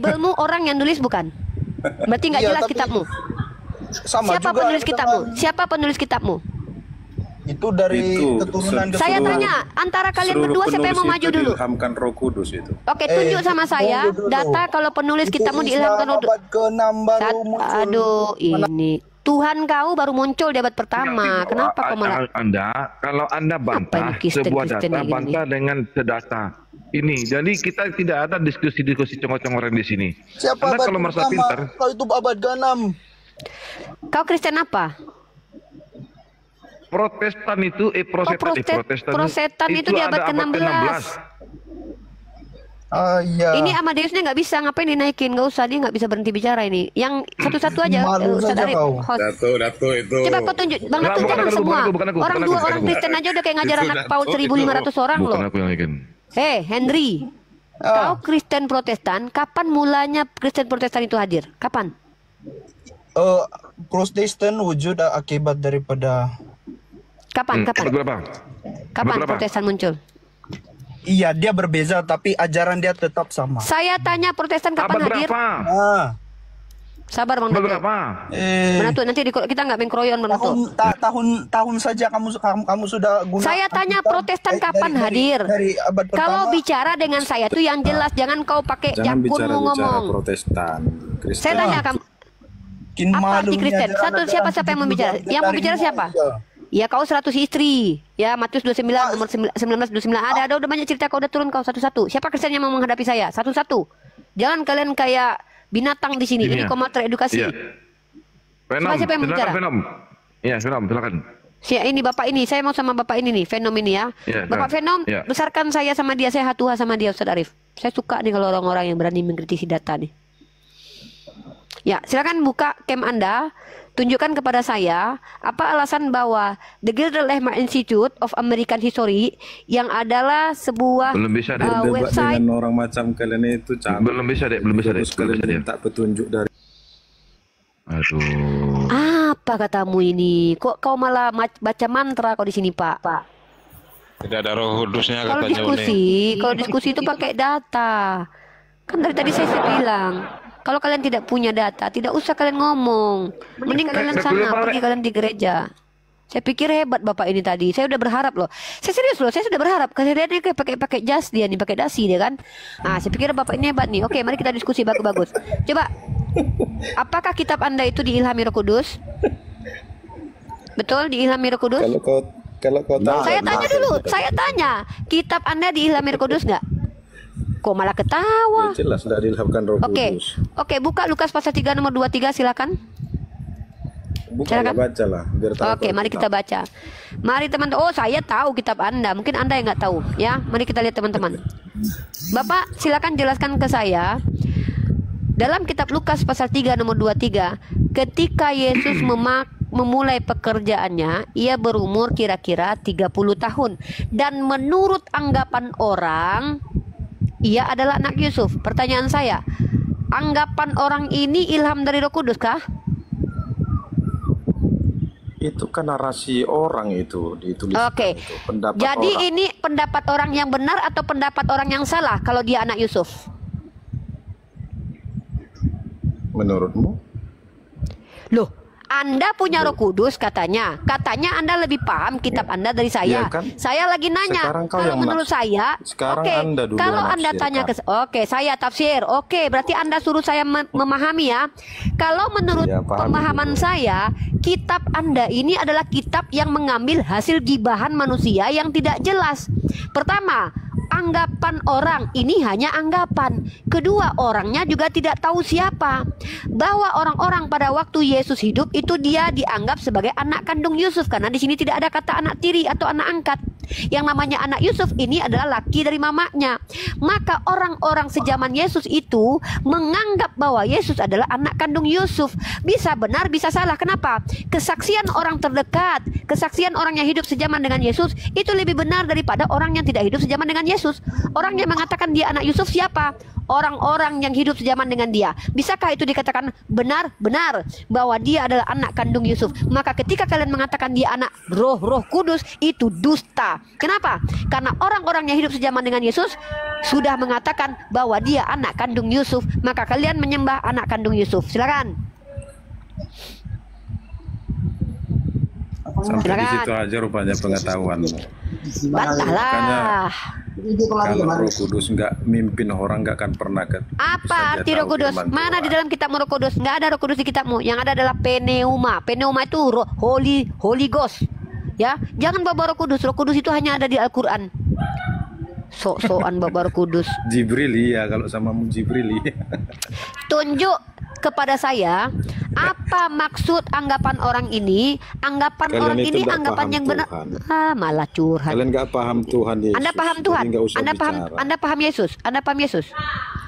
Bibelmu orang yang nulis bukan? Berarti nggak Iya, jelas tapi kitabmu. sama Siapa juga penulis kitabmu? dengan- Siapa penulis kitabmu? Itu dari Itu, keturunan Saya keturunan. tanya, antara kalian Seluruh berdua siapa yang mau penulis maju itu dulu? diilhamkan Roh Kudus itu. Oke, tunjuk sama saya tunggu dulu. data kalau penulis Itu kitabmu Islam diilhamkan Roh. abad ke-6 baru muncul. Aduh, ini Tuhan kau baru muncul di abad pertama. Kenapa kau malah? Kalau anda Apa bantah ini Kristen- sebuah Kristen data, kayak gini? bantah dengan sedata. Ini, jadi kita tidak ada diskusi-diskusi congok-congoreng di sini. Siapa Anda abad kalau merasa pertama? pintar, Kalau itu abad ke-6. Kau Kristen apa? Protestan itu, Protestan itu di abad ada ke-16. Ah iya. Ini Amadeusnya nggak bisa, ngapain dinaikin? Nggak usah, dia nggak bisa berhenti bicara ini. Yang satu-satu aja. Malu Ustaz saja Arif, kau. host. Datu itu. Coba kau tunjuk, Bang Nggak, Datu bukan jangan aku, semua. bukan aku, Orang bukan dua aku, orang bukan aku. Kristen aja udah kayak ngajar Itu anak Datu, PAUD 1.500 orang bukan loh. aku yang bikin. Henry, kau Kristen Protestan, kapan mulanya Kristen Protestan itu hadir? Kapan? Protestan wujud akibat daripada Kapan? Abad berapa? Kapan berapa? Protestan muncul? iya dia berbeda tapi ajaran dia tetap sama. Saya tanya Protestan kapan Abad hadir? berapa? Ah, Sabar Bang Abad Datu. berapa? Bang Datu, nanti kita nggak main kroyon Bang Datu. tahun saja kamu sudah guna. Saya tanya Protestan kapan hadir? Dari abad pertama. Kalau bicara dengan saya tuh yang jelas, jangan kau pakai Jangan jakunmu bicara ngomong. Protestan. Kristen. Saya tanya kamu, Makin apa malu arti Kristen? ajaran Satu, ajaran siapa yang mau bicara? juga Yang mau dari bicara siapa? Indonesia. Ya kau 100 istri. Ya Matius 29 nomor 19 29. Ada udah banyak cerita kau udah turun kau satu-satu. Siapa Kristen yang mau menghadapi saya? Satu-satu. Jangan kalian kayak binatang di sini. Ini Iya. koma teredukasi. Iya. Venom, Siapa yang mau silakan bicara? Venom. Iya, Venom, silakan. Ini bapak ini, saya mau sama bapak ini nih, Venom ini ya. Iya, Bapak nah. Venom, Iya. besarkan saya sama dia, saya hatuha sama dia Ustaz Arif. Saya suka nih kalau orang-orang yang berani mengkritisi data nih. Ya, silakan buka cam Anda, tunjukkan kepada saya apa alasan bahwa The Gilder Lehman Institute of American History yang adalah sebuah Belum bisa deh. Berdebat website. dengan orang macam kalian itu capek. Belum bisa deh, belum bisa deh. Terus Belum kalian bisa deh. minta petunjuk dari Aduh. Apa katamu ini? Kok kau malah baca mantra kau di sini, Pak? Tidak ada Roh Kudusnya Kalau katanya kalau diskusi itu pakai data. Kan dari tadi saya bilang, kalau kalian tidak punya data, tidak usah kalian ngomong. Mending kalian sana, pergi kalian di gereja. Saya pikir hebat bapak ini tadi. Saya udah berharap loh. Saya serius loh, saya sudah berharap. Karena dia kayak pakai jas dia nih, pakai dasi dia kan. Saya pikir bapak ini hebat nih. Oke, mari kita diskusi bagus-bagus. Coba, apakah kitab Anda itu diilhami Roh Kudus? Betul, diilhami Roh Kudus? kalau kau tahu. Saya tanya dulu, saya tanya, kitab Anda diilhami Roh Kudus nggak? Kok malah ketawa? Ya, jelas sudah diilhamkan Roh Oke, Kudus. oke, buka Lukas pasal 3 nomor 23 silakan. Bukan Silakan. baca lah biar tahu. Oke, mari kita baca. Mari teman-teman. Oh, saya tahu kitab Anda. Mungkin Anda yang nggak tahu, ya. Mari kita lihat teman-teman. Bapak, silakan jelaskan ke saya. Dalam kitab Lukas pasal 3 nomor 23, ketika Yesus memulai pekerjaannya, ia berumur kira-kira 30 tahun. Dan menurut anggapan orang, ia adalah anak Yusuf. Pertanyaan saya, anggapan orang ini ilham dari Roh Kudus kah? Itu kan narasi orang itu ditulis. Oke. Itu pendapat Jadi orang. ini pendapat orang yang benar atau pendapat orang yang salah kalau dia anak Yusuf? Menurutmu? Loh, Anda punya Roh Kudus katanya. Katanya Anda lebih paham kitab Anda dari saya. Iya kan? Saya lagi nanya. Sekarang kau Kalau yang menurut saya, Sekarang oke, Anda dulu kalau yang Anda tanya ke menafsirkan. oke, saya tafsir. Oke, berarti Anda suruh saya memahami ya. Kalau menurut Iya, pahami pemahaman dulu. saya, kitab Anda ini adalah kitab yang mengambil hasil gibahan manusia yang tidak jelas. Pertama, anggapan orang ini hanya anggapan. Kedua, orangnya juga tidak tahu siapa. Bahwa orang-orang pada waktu Yesus hidup itu dia dianggap sebagai anak kandung Yusuf, karena di sini tidak ada kata anak tiri atau anak angkat. Yang namanya anak Yusuf ini adalah laki dari mamanya. Maka orang-orang sejaman Yesus itu menganggap bahwa Yesus adalah anak kandung Yusuf. Bisa benar, bisa salah. Kenapa? Kesaksian orang terdekat, kesaksian orang yang hidup sejaman dengan Yesus itu lebih benar daripada orang yang tidak hidup sejaman dengan Yesus. Orang yang mengatakan dia anak Yusuf siapa? Orang-orang yang hidup sejaman dengan dia. Bisakah itu dikatakan benar-benar bahwa dia adalah anak kandung Yusuf? Maka ketika kalian mengatakan dia anak Roh Kudus, itu dusta. Kenapa? Karena orang-orang yang hidup sejaman dengan Yesus sudah mengatakan bahwa dia anak kandung Yusuf. Maka kalian menyembah anak kandung Yusuf. Silakan. Sampai di situ aja rupanya pengetahuan. Bantahlah. Kalau Roh Kudus nggak mimpin orang, nggak akan pernah apa arti Roh Kudus? Mana di dalam kitabmu Roh Kudus? Nggak ada Roh Kudus di kitabmu. Yang ada adalah pneuma. Pneuma itu roh, Holy Ghost. Ya, jangan bawa Roh Kudus. Roh Kudus itu hanya ada di Al-Quran. Sok-sokan bawa Roh Kudus. Jibril ya, kalau sama Jibril ya. Tunjuk kepada saya apa maksud anggapan orang ini. Anggapan Kalian orang itu ini nggak anggapan paham yang benar. Tuhan. Malah curhat. Kalian nggak paham Tuhan Yesus. Anda paham Tuhan? Jadi nggak usah bicara. Anda paham Yesus? Anda paham Yesus?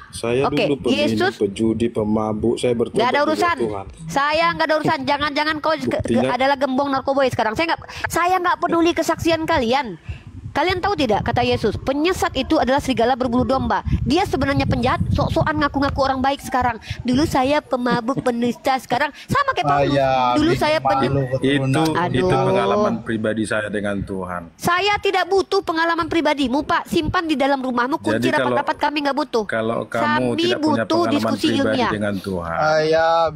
Saya Oke, dulu peminum, Yesus- pejudi, pemabuk. Saya bertobat Nggak ada juga urusan. Tuhan. Saya nggak ada urusan. Jangan-jangan kau Buktinya- adalah gembong narkoboy sekarang. Saya nggak peduli kesaksian kalian. Kalian tahu tidak, kata Yesus, penyesat itu adalah serigala berbulu domba. Dia sebenarnya penjahat, sok-sokan ngaku-ngaku orang baik sekarang. Dulu saya pemabuk, penista, sekarang sama kayak Paulus. Dulu saya Itu Aduh. pengalaman pribadi saya dengan Tuhan. Saya tidak butuh pengalaman pribadimu, Pak. Simpan di dalam rumahmu. Kunci Jadi kalau- rapat-rapat kami nggak butuh. Kalau kamu Kami tidak punya butuh pengalaman diskusi pribadi ilmiah. dengan Tuhan,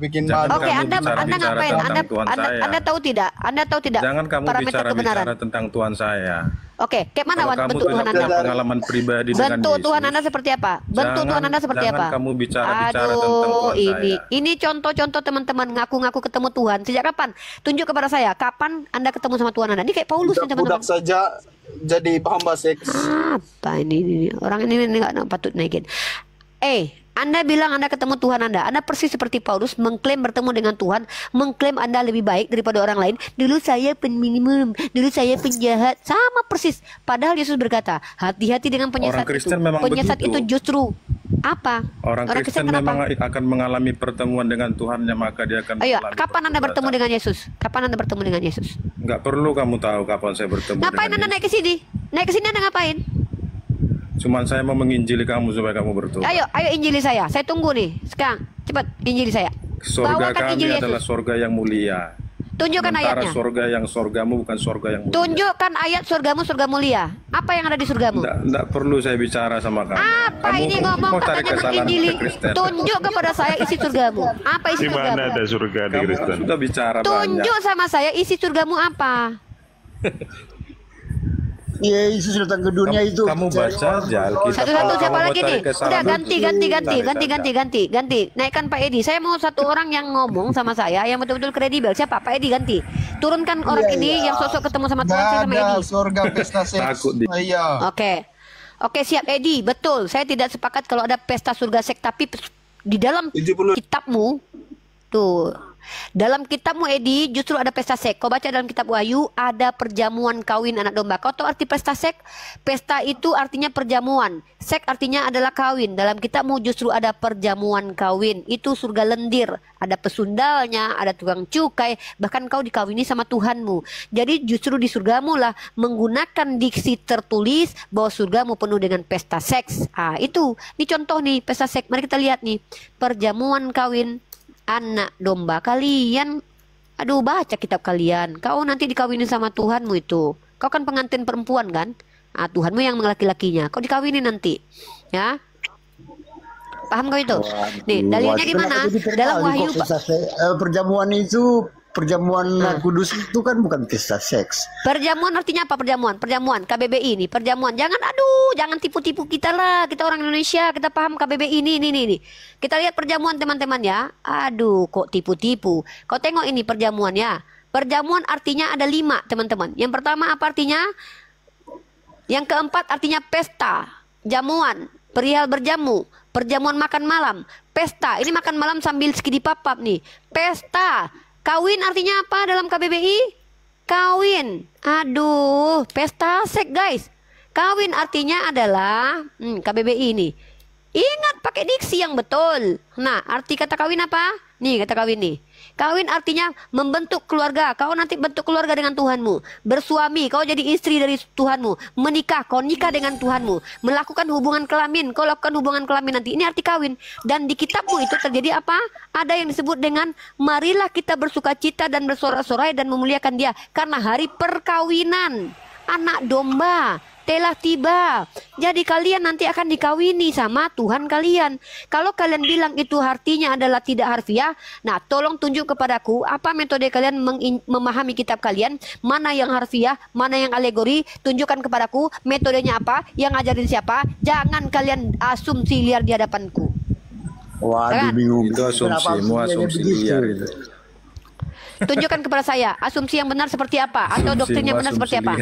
bikin Jangan malu. Oke, kamu Anda bicara ngapain? tentang Tuhan saya. Anda tahu tidak? Anda tahu tidak? jangan kamu parameter kebenaran. bicara tentang Tuhan saya. Oke, kayak mana Kalau Wan, kamu bentuk Tuhan tidak Anda? punya pengalaman pribadi dengan Bentuk Yesus, Tuhan Anda seperti apa? Bentuk Tuhan Anda seperti jangan apa? kamu bicara tentang Aduh, Tuhan ini contoh-contoh teman-teman ngaku-ngaku ketemu Tuhan. Sejak kapan? Tunjuk kepada saya. Kapan Anda ketemu sama Tuhan Anda? Ini kayak Paulus nih teman-teman. Budak saja jadi hamba seks. Apa ini? Orang ini nggak patut naikin. Anda bilang Anda ketemu Tuhan Anda. Anda persis seperti Paulus mengklaim bertemu dengan Tuhan, mengklaim Anda lebih baik daripada orang lain. Dulu saya minimum, dulu saya penjahat, sama persis. Padahal Yesus berkata, hati-hati dengan penyesat Orang Kristen itu. memang Penyesat begitu. itu justru apa? Orang Kristen kenapa? memang akan mengalami pertemuan dengan Tuhannya, maka dia akan Ayo, mengalami kapan Anda bertemu pertobatan. dengan Yesus? Kapan Anda bertemu dengan Yesus? Nggak perlu kamu tahu kapan saya bertemu Ngapain dengan Anda naik ke sini? Naik ke sini Anda ngapain? Cuman saya mau menginjili kamu supaya kamu bertobat. Ayo injili saya. Saya tunggu nih. Sekarang, cepat injili saya. Sorga Bawakan kami Injil adalah Yesus. sorga yang mulia. Tunjukkan Sementara ayatnya. sorga yang sorgamu bukan sorga yang mulia. Tunjukkan ayat surgamu, surga mulia. Apa yang ada di surgamu? Nggak perlu saya bicara sama kamu. Apa Kamu ini ngomong mau cari katanya kesalahan menginjili? ke Kristen. Tunjuk kepada saya isi surgamu. Apa isi Di mana surgamu? ada surga di Kamu Kristen? sudah bicara Tunjuk banyak. sama saya isi surgamu apa? Iya, Yesus datang ke dunia itu. Kamu baca aja Alkitab. Satu-satu Kalau siapa kamu mau lagi cari nih? kesalahan, Udah ganti. cari saja. Ganti. Naikkan Pak Edi. Saya mau satu orang yang ngomong sama saya yang betul-betul kredibel. Siapa? Pak Edi ganti. Turunkan orang ini yang sosok ketemu sama Tuhan, saya sama Gak ada Edi. surga pesta seks. Takut di- Iya. Oke, siap Edi. Betul. Saya tidak sepakat kalau ada pesta surga seks, tapi di dalam 70. kitabmu tuh. Dalam kitabmu Edi justru ada pesta seks. Kau baca dalam kitab Wahyu ada perjamuan kawin anak domba. Kau tahu arti pesta seks? Pesta itu artinya perjamuan. Seks artinya adalah kawin. Dalam kitabmu justru ada perjamuan kawin. Itu surga lendir. Ada pesundalnya, ada tukang cukai, bahkan kau dikawini sama Tuhanmu. Jadi justru di surgamu lah menggunakan diksi tertulis bahwa surgamu penuh dengan pesta seks. Itu. Ini contoh nih pesta seks. Mari kita lihat nih. Perjamuan kawin anak domba. Kalian, aduh, baca kitab kalian. Kau nanti dikawinin sama Tuhanmu itu. Kau kan pengantin perempuan kan? Tuhanmu yang laki-lakinya. Kau dikawinin nanti. Ya. Paham kau itu? Nih, dalilnya di mana? Dalam Wahyu. Perjamuan itu, perjamuan kudus itu kan bukan pesta seks. Perjamuan artinya apa? Perjamuan KBBI ini. Perjamuan. Jangan tipu-tipu kita lah. Kita orang Indonesia, kita paham KBBI ini. Kita lihat perjamuan teman-teman ya. Aduh, kok tipu-tipu. Kau tengok ini perjamuan ya. Perjamuan artinya ada 5 teman-teman. Yang pertama apa artinya? Yang keempat artinya pesta, jamuan, perihal berjamu, perjamuan makan malam, pesta. Ini makan malam sambil skidi papap nih. Pesta. Kawin artinya apa dalam KBBI? Kawin. Aduh, pesta seks guys. Kawin artinya adalah KBBI ini. Ingat pakai diksi yang betul. Nah, arti kata kawin apa? Nih kata kawin nih. Kawin artinya membentuk keluarga. Kau nanti bentuk keluarga dengan Tuhanmu. Bersuami, kau jadi istri dari Tuhanmu. Menikah, kau nikah dengan Tuhanmu. Melakukan hubungan kelamin, kau lakukan hubungan kelamin nanti. Ini arti kawin. Dan di kitabmu itu terjadi apa? Ada yang disebut dengan marilah kita bersukacita dan bersorak-sorai dan memuliakan Dia karena hari perkawinan anak domba telah tiba. Jadi kalian nanti akan dikawini sama Tuhan kalian. Kalau kalian bilang itu artinya adalah tidak harfiah, nah tolong tunjuk kepadaku apa metode kalian memahami kitab kalian, mana yang harfiah, mana yang alegori. Tunjukkan kepadaku metodenya apa, yang ngajarin siapa. Jangan kalian asumsi liar di hadapanku. Waduh, bingung. Itu asumsimu, asumsi liar itu. Tunjukkan kepada saya asumsi yang benar seperti apa, atau doktrinnya benar seperti apa.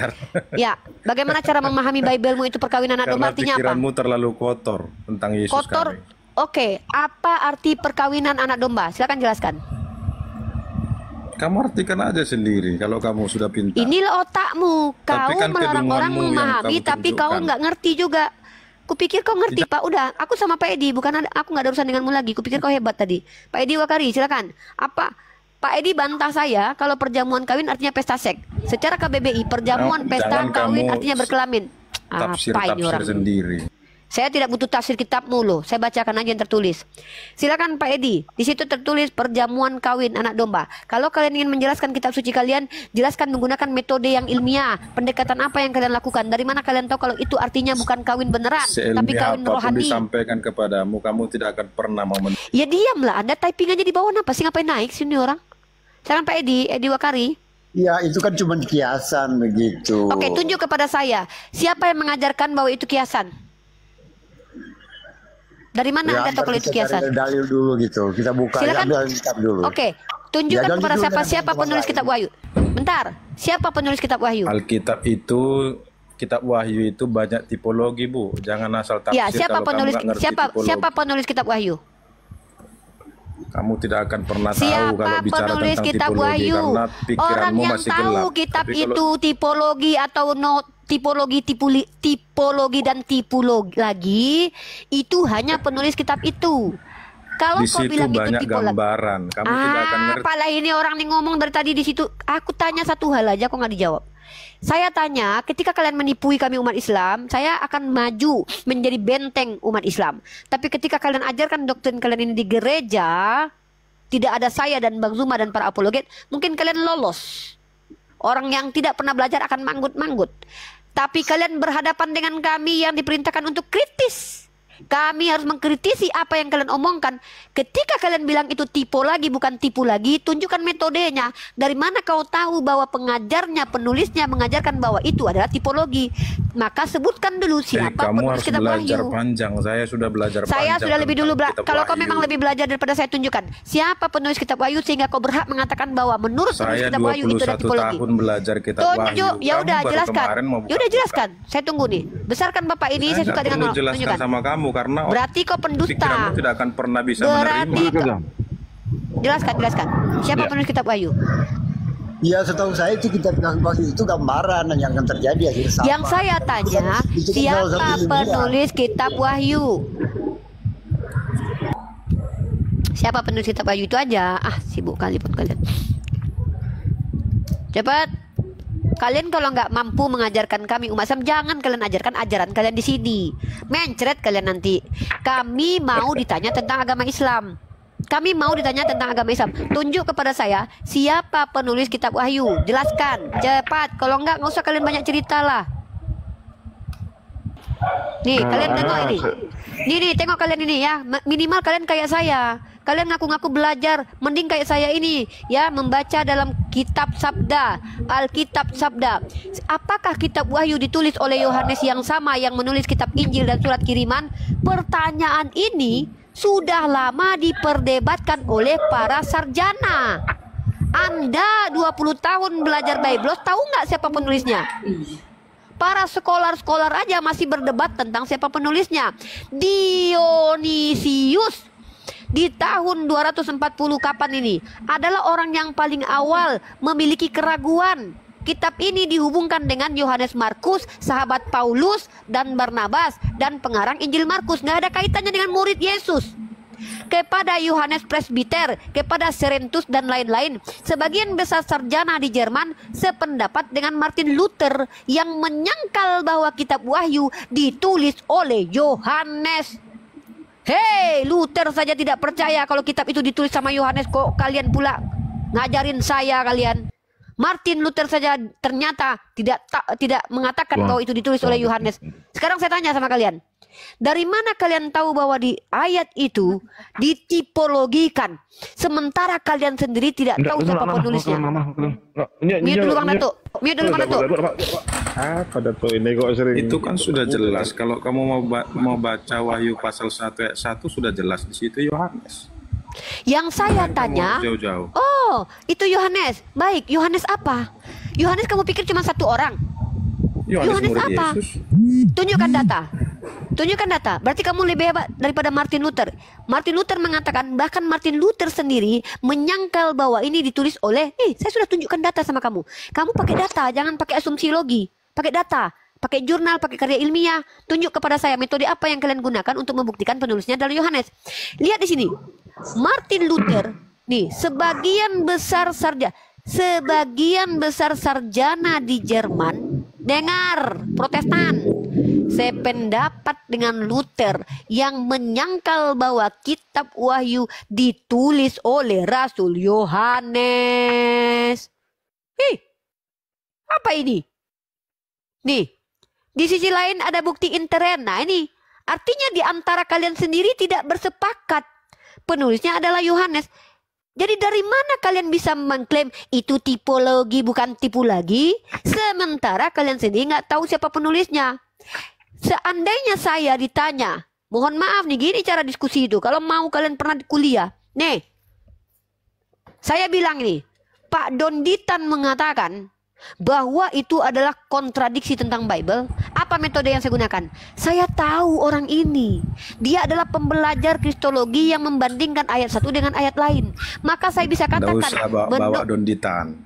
Ya, bagaimana cara memahami Bible-mu itu perkawinan anak domba artinya apa? Pikiranmu terlalu kotor tentang Yesus Kotor. kami. Oke, apa arti perkawinan anak domba? Silakan jelaskan. Kamu artikan aja sendiri kalau kamu sudah pintar. Inilah otakmu. Tapi Kau kan melarang orang kedunguanmu yang memahami, kamu tapi kau tunjukkan. nggak ngerti juga. Kupikir kau ngerti, Pak. Udah, aku sama Pak Edi, bukan aku nggak ada urusan denganmu lagi. Kupikir kau hebat tadi. Pak Edi Wakari, silakan. Apa? Pak Edi bantah saya kalau perjamuan kawin artinya pesta seks. Secara KBBI, perjamuan pesta jangan kawin kamu artinya berkelamin. Apa ini orang? sendiri. Saya tidak butuh tafsir kitabmu loh. Saya bacakan aja yang tertulis. Silakan Pak Edi. Di situ tertulis perjamuan kawin anak domba. Kalau kalian ingin menjelaskan kitab suci kalian, jelaskan menggunakan metode yang ilmiah. Pendekatan apa yang kalian lakukan? Dari mana kalian tahu kalau itu artinya bukan kawin beneran, tapi kawin apapun rohani? disampaikan kepadamu, kamu tidak akan pernah mau Ya diamlah. Anda typing aja di bawah, apa sih ngapain naik sini orang? Silakan Pak Edi Wakari. Ya, itu kan cuma kiasan begitu. Oke, tunjuk kepada saya. Siapa yang mengajarkan bahwa itu kiasan? Dari mana Ya, Anda tahu kalau itu kiasan? Dalil dulu gitu. Kita buka Silakan. ambil kitab dulu. Oke, tunjukkan Ya, kepada dulu siapa dengan siapa teman penulis lain. kitab Wahyu. Bentar, siapa penulis kitab Wahyu? Alkitab itu, kitab Wahyu itu banyak tipologi, Bu. Jangan asal tafsir Ya, siapa kalau penulis kamu nggak ngerti tipologi. siapa penulis kitab Wahyu? Kamu tidak akan pernah tahu Siapa kalau bicara penulis tentang kitab tipologi Wahyu? karena Orang pikiranmu yang masih tahu gelap. kitab Tapi kalau itu tipologi atau tipologi dan tipologi lagi itu hanya penulis kitab itu. Kalau di kau situ bilang itu banyak tipologi, gambaran, kamu tidak akan ngerti. apalah ini orang nih ngomong dari tadi di situ. Aku tanya satu hal aja, kok nggak dijawab. Saya tanya, ketika kalian menipui kami umat Islam, saya akan maju menjadi benteng umat Islam. Tapi ketika kalian ajarkan doktrin kalian ini di gereja, tidak ada saya dan Bang Zuma dan para apologet, mungkin kalian lolos. Orang yang tidak pernah belajar akan manggut-manggut. Tapi kalian berhadapan dengan kami yang diperintahkan untuk kritis. Kami harus mengkritisi apa yang kalian omongkan. Ketika kalian bilang itu tipu lagi, bukan tipu lagi, tunjukkan metodenya. Dari mana kau tahu bahwa pengajarnya, penulisnya mengajarkan bahwa itu adalah tipologi? Maka sebutkan dulu siapa kamu penulis harus kitab belajar Wahyu. panjang. Saya sudah belajar Saya panjang sudah lebih dulu tentang kitab kalau kau Wahyu. memang lebih belajar daripada saya, tunjukkan siapa penulis kitab Wahyu sehingga kau berhak mengatakan bahwa menurut penulis Saya kitab Wahyu itu adalah 21 tipologi. tahun belajar kitab Tunjuk, Wahyu. ya Kamu udah baru jelaskan. kemarin mau Ya udah buka-buka. jelaskan. Saya tunggu nih. Besarkan Bapak ini, saya suka nggak dengan perlu jelaskan tunjukkan. sama kamu karena Berarti kau pendusta. pikiranmu tidak akan pernah bisa Berarti menerima. jelaskan. Siapa Ya. penulis kitab Wahyu? Ya, setahu saya itu kitab Wahyu itu gambaran yang akan terjadi akhir zaman. Yang saya tanya, Itu kan siapa filosofi ilmiah. penulis kitab Wahyu? Siapa penulis kitab Wahyu itu aja. Sibuk kali pun kalian. Cepat. Kalian kalau nggak mampu mengajarkan kami umat Islam, jangan kalian ajarkan ajaran kalian di sini. Mencret kalian nanti. Kami mau ditanya tentang agama Islam. Kami mau ditanya tentang agama Islam. Tunjuk kepada saya siapa penulis kitab Wahyu. Jelaskan. Cepat. Kalau nggak usah kalian banyak cerita lah. Nih, kalian tengok ini. Nih, tengok kalian ini ya. Minimal kalian kayak saya. Kalian ngaku-ngaku belajar, mending kayak saya ini ya, membaca dalam kitab sabda, Alkitab sabda. Apakah kitab Wahyu ditulis oleh Yohanes yang sama yang menulis kitab Injil dan surat kiriman? Pertanyaan ini sudah lama diperdebatkan oleh para sarjana. Anda 20 tahun belajar Bible, tahu nggak siapa penulisnya? Para skolar-skolar aja masih berdebat tentang siapa penulisnya. Dionysius di tahun 240 kapan ini adalah orang yang paling awal memiliki keraguan. Kitab ini dihubungkan dengan Yohanes Markus, sahabat Paulus dan Barnabas, dan pengarang Injil Markus. Nggak ada kaitannya dengan murid Yesus. kepada Yohanes Presbiter, kepada Serentus dan lain-lain. Sebagian besar sarjana di Jerman sependapat dengan Martin Luther yang menyangkal bahwa kitab Wahyu ditulis oleh Yohanes. Hei, Luther saja tidak percaya kalau kitab itu ditulis sama Yohanes, kok kalian pula ngajarin saya kalian. Martin Luther saja ternyata tidak mengatakan bahwa itu ditulis oleh Yohanes. Sekarang saya tanya sama kalian. Dari mana kalian tahu bahwa di ayat itu ditipologikan, sementara kalian sendiri tidak tahu siapa penulisnya? Mute dulu Bang Datuk. Mute dulu Bang Datuk. Pada tuh ini kok sering. Itu kan sudah jelas. Kalau kamu mau baca Wahyu pasal 1 ayat 1 sudah jelas di situ Yohanes. Yang saya tanya, jauh-jauh. oh itu Yohanes. Baik, Yohanes apa? Yohanes kamu pikir cuma satu orang? Yohanes murid apa? Yesus. Tunjukkan data. Tunjukkan data. Berarti kamu lebih hebat daripada Martin Luther. Martin Luther mengatakan, bahkan Martin Luther sendiri menyangkal bahwa ini ditulis oleh, saya sudah tunjukkan data sama kamu. Kamu pakai data, jangan pakai asumsi logi. Pakai data, pakai jurnal, pakai karya ilmiah. Tunjuk kepada saya metode apa yang kalian gunakan untuk membuktikan penulisnya adalah Yohanes. Lihat di sini. Martin Luther, nih, sebagian besar sarjana di Jerman, dengar, Protestan, sependapat dengan Luther yang menyangkal bahwa kitab Wahyu ditulis oleh Rasul Yohanes. Apa ini? Nih, di sisi lain ada bukti intern. Nah ini, artinya di antara kalian sendiri tidak bersepakat. Penulisnya adalah Yohanes. Jadi dari mana kalian bisa mengklaim itu tipologi bukan tipu lagi, sementara kalian sendiri nggak tahu siapa penulisnya? Seandainya saya ditanya, mohon maaf nih, gini cara diskusi itu. Kalau mau kalian pernah kuliah, nih, saya bilang nih, Pak Donditan mengatakan bahwa itu adalah kontradiksi tentang Bible. Apa metode yang saya gunakan? Saya tahu orang ini, dia adalah pembelajar kristologi yang membandingkan ayat satu dengan ayat lain. Maka saya bisa katakan, Nggak usah bawa Donditan.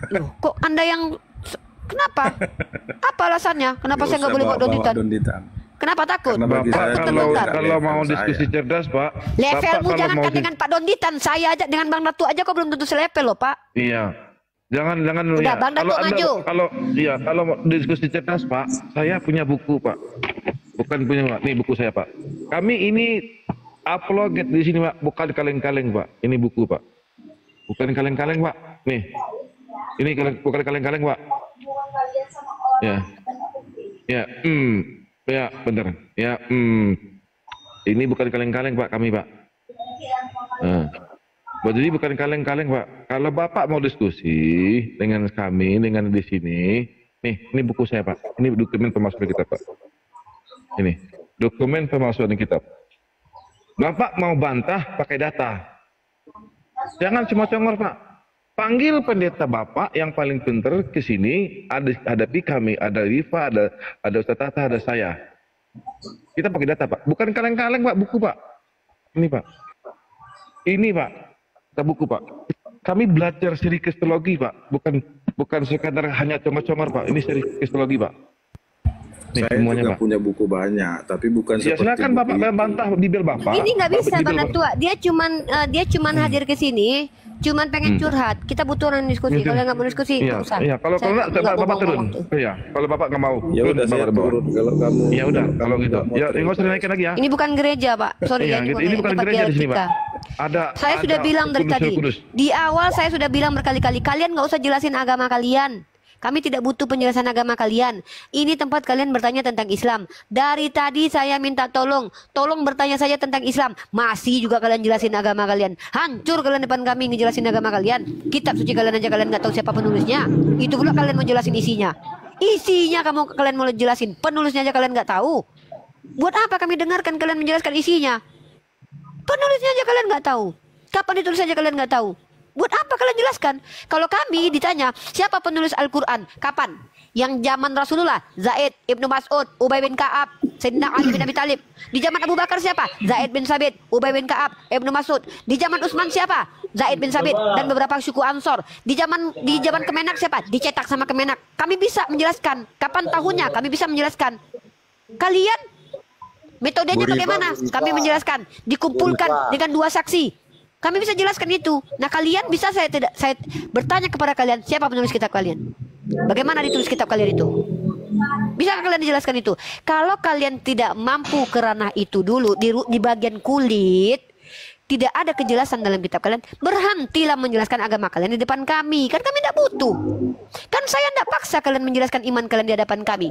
Loh, kok Anda yang kenapa? Apa alasannya? Kenapa saya nggak boleh bawa Donditan? Kenapa takut? Bapak kalau mau diskusi cerdas, Pak. Levelmu jangan kan dengan Pak Donditan. Saya aja dengan Bang Datu aja kok belum tentu selevel loh, Pak. Iya. Jangan udah, ya. Bang Datuk maju. Kalau mau diskusi cerdas, Pak, saya punya buku, Pak. Bukan punya, Pak. Nih buku saya, Pak. Kami ini apologet di sini, Pak. Bukan kaleng-kaleng, Pak. Ini buku, Pak. Bukan kaleng-kaleng, Pak. Nih. Ini bukan kaleng-kaleng, Pak. Ya. Ya, ya, benar. Ya, Ini bukan kaleng-kaleng, Pak, kami, Pak. Jadi bukan kaleng-kaleng, Pak. Kalau Bapak mau diskusi dengan kami, dengan di sini, ini buku saya, Pak. Ini dokumen pemalsuan kitab, Pak. Ini dokumen pemalsuan kitab. Bapak mau bantah pakai data. Jangan cuma congor, Pak. Panggil pendeta Bapak yang paling pintar ke sini, hadapi kami, ada Riva, ada Ustaz Tata, ada saya. Kita pakai data, Pak. Bukan kaleng-kaleng, Pak, buku, Pak. Ini, Pak. Ini, Pak. Buku, Pak. Kami belajar seri kristologi, Pak. Bukan sekadar hanya comor-comor, Pak. Ini seri kristologi, Pak. Nih, Saya semuanya, juga Pak. punya buku banyak, tapi bukan Ya seperti silakan buku Bapak itu. bantah di bel Bapak. Ini nggak bisa, Bapak di Bang bel Datua. Dia cuman hadir ke sini, cuman pengen curhat. Kita butuh orang diskusi. Kalau nggak mau diskusi, Iya, nggak usah. iya. Kalau Saya nggak, nggak Bapak mau turun. ngomong tuh. Iya, kalau Bapak nggak mau. Ya udah saya Bapak bawa. turun kalau kamu. Ya udah, kalau kamu gitu. nggak mau Ya, terima. nggak usah dinaikin lagi ya. Ini bukan gereja, Pak. Sorry Iya, ya, gitu. Ini bukan tempat gereja di sini, dialektika. Pak. Saya sudah bilang dari tadi. Di awal saya sudah bilang berkali-kali, kalian nggak usah jelasin agama kalian. Kami tidak butuh penjelasan agama kalian. Ini tempat kalian bertanya tentang Islam. Dari tadi saya minta tolong bertanya saja tentang Islam. Masih juga kalian jelasin agama kalian. Hancur kalian depan kami ngejelasin agama kalian. Kitab suci kalian aja kalian nggak tahu siapa penulisnya. Itu pula kalian mau jelasin isinya. Isinya kalian mau jelasin, penulisnya aja kalian nggak tahu. Buat apa kami dengarkan kalian menjelaskan isinya? Penulisnya aja kalian nggak tahu. Kapan ditulis aja kalian nggak tahu. Buat apa kalian jelaskan? Kalau kami ditanya, siapa penulis Al-Quran? Kapan? Yang zaman Rasulullah, Zaid, Ibnu Mas'ud, Ubay bin Ka'ab, Sayyidina Ali bin Abi Thalib. Di zaman Abu Bakar siapa? Zaid bin Sabit, Ubay bin Ka'ab, Ibnu Mas'ud. Di zaman Utsman siapa? Zaid bin Sabit dan beberapa suku Ansor. Di zaman Kemenak siapa? Dicetak sama Kemenak. Kami bisa menjelaskan. Kapan tahunnya? Kami bisa menjelaskan. Kalian Metodenya bagaimana? Kami menjelaskan. Dikumpulkan dengan 2 saksi. Kami bisa jelaskan itu. Nah, kalian bisa saya bertanya kepada kalian, siapa penulis kitab kalian? Bagaimana ditulis kitab kalian itu? Bisa kalian dijelaskan itu? Kalau kalian tidak mampu ke ranah itu dulu di bagian kulit, tidak ada kejelasan dalam kitab kalian, berhentilah menjelaskan agama kalian di depan kami. Kan kami tidak butuh. Kan saya tidak paksa kalian menjelaskan iman kalian di hadapan kami.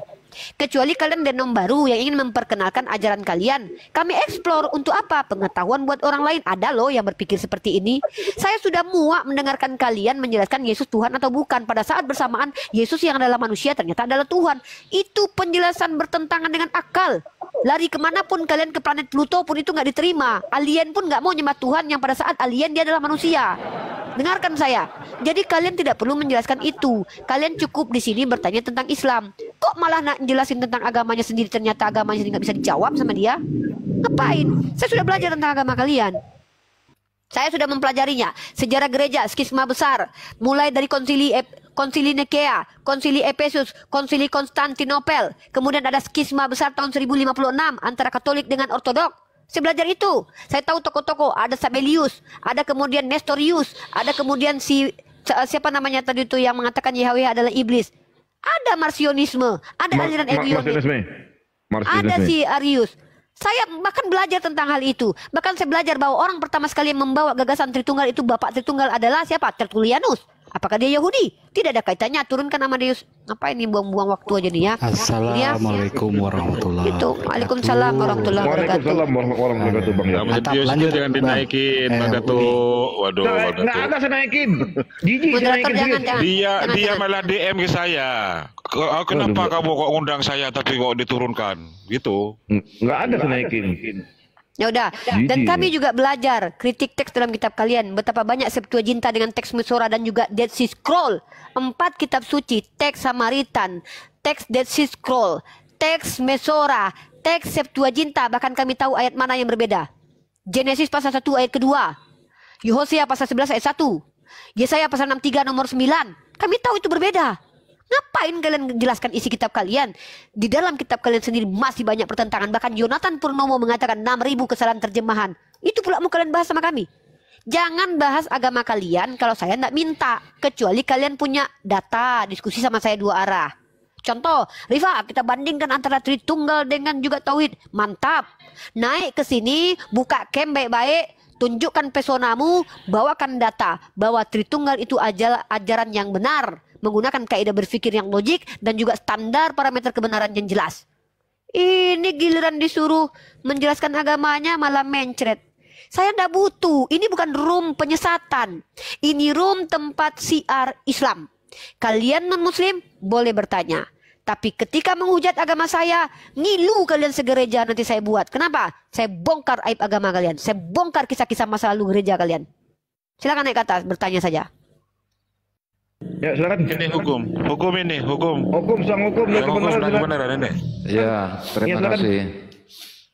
Kecuali kalian denom baru yang ingin memperkenalkan ajaran kalian. Kami eksplor untuk apa? Pengetahuan buat orang lain. Ada loh yang berpikir seperti ini. Saya sudah muak mendengarkan kalian menjelaskan Yesus Tuhan atau bukan. Pada saat bersamaan, Yesus yang adalah manusia ternyata adalah Tuhan. Itu penjelasan bertentangan dengan akal. Lari kemanapun kalian, ke planet Pluto pun itu nggak diterima. Alien pun nggak mau nyembah Tuhan yang pada saat alien dia adalah manusia. Dengarkan saya. Jadi kalian tidak perlu menjelaskan itu. Kalian cukup di sini bertanya tentang Islam. Kok malah nak jelasin tentang agamanya sendiri, ternyata agamanya sendiri nggak bisa dijawab sama dia? Ngapain? Saya sudah belajar tentang agama kalian. Saya sudah mempelajarinya. Sejarah gereja, skisma besar. Mulai dari konsili Nikea, konsili Efesus, konsili Konstantinopel. Kemudian ada skisma besar tahun 1056 antara Katolik dengan Ortodok. Saya belajar itu. Saya tahu tokoh-tokoh. Ada Sabellius, ada kemudian Nestorius, ada kemudian siapa namanya tadi itu yang mengatakan Yahweh adalah iblis. Ada Marcionisme, ada aliran Egionisme, ada si Arius. Saya bahkan belajar tentang hal itu. Bahkan saya belajar bahwa orang pertama sekali yang membawa gagasan Tritunggal itu, Bapak Tritunggal adalah siapa? Tertullianus. Apakah dia Yahudi? Tidak ada kaitannya. Turunkan nama Deus. Ngapain nih buang-buang waktu aja nih ya? Assalamualaikum warahmatullahi wabarakatuh. Waalaikumsalam warahmatullahi wabarakatuh. Waalaikumsalam warahmatullahi wabarakatuh, Bang. Mantap, lanjut. Jangan dinaikin, Bang Gatot. Waduh, Bang Nggak Gatot. ada saya naikin. Jijik saya Moderator naikin. jangan. Dia malah DM ke saya. Kenapa kamu kok undang saya tapi kok diturunkan? Gitu. Nggak ada saya naikin. Ya udah. Dan kami juga belajar kritik teks dalam kitab kalian. Betapa banyak Septuaginta dengan teks Mesora dan juga Dead Sea Scroll. 4 kitab suci, teks Samaritan, teks Dead Sea Scroll, teks Mesora, teks Septuaginta. Bahkan kami tahu ayat mana yang berbeda. Genesis pasal 1 ayat kedua, Yehosea pasal 11 ayat 1, Yesaya pasal 63 nomor 9. Kami tahu itu berbeda. Ngapain kalian jelaskan isi kitab kalian? Di dalam kitab kalian sendiri masih banyak pertentangan. Bahkan Yonatan Purnomo mengatakan 6.000 kesalahan terjemahan. Itu pula mau kalian bahas sama kami. Jangan bahas agama kalian kalau saya tidak minta. Kecuali kalian punya data, diskusi sama saya 2 arah. Contoh, Rifa, kita bandingkan antara Tritunggal dengan juga Tauhid. Mantap. Naik ke sini, buka camp baik-baik. Tunjukkan pesonamu, bawakan data bahwa Tritunggal itu ajaran yang benar. Menggunakan kaidah berpikir yang logik dan juga standar parameter kebenaran yang jelas. Ini giliran disuruh menjelaskan agamanya malah mencret. Saya tidak butuh. Ini bukan room penyesatan. Ini room tempat siar Islam. Kalian non-muslim boleh bertanya. Tapi ketika menghujat agama saya, ngilu kalian segereja nanti saya buat. Kenapa? Saya bongkar aib agama kalian. Saya bongkar kisah-kisah masa lalu gereja kalian. Silakan naik ke atas, bertanya saja. Ya, silakan. Ini hukum ini, hukum. Hukum sang hukum dan kebenaran ini. Ya, terima kasih.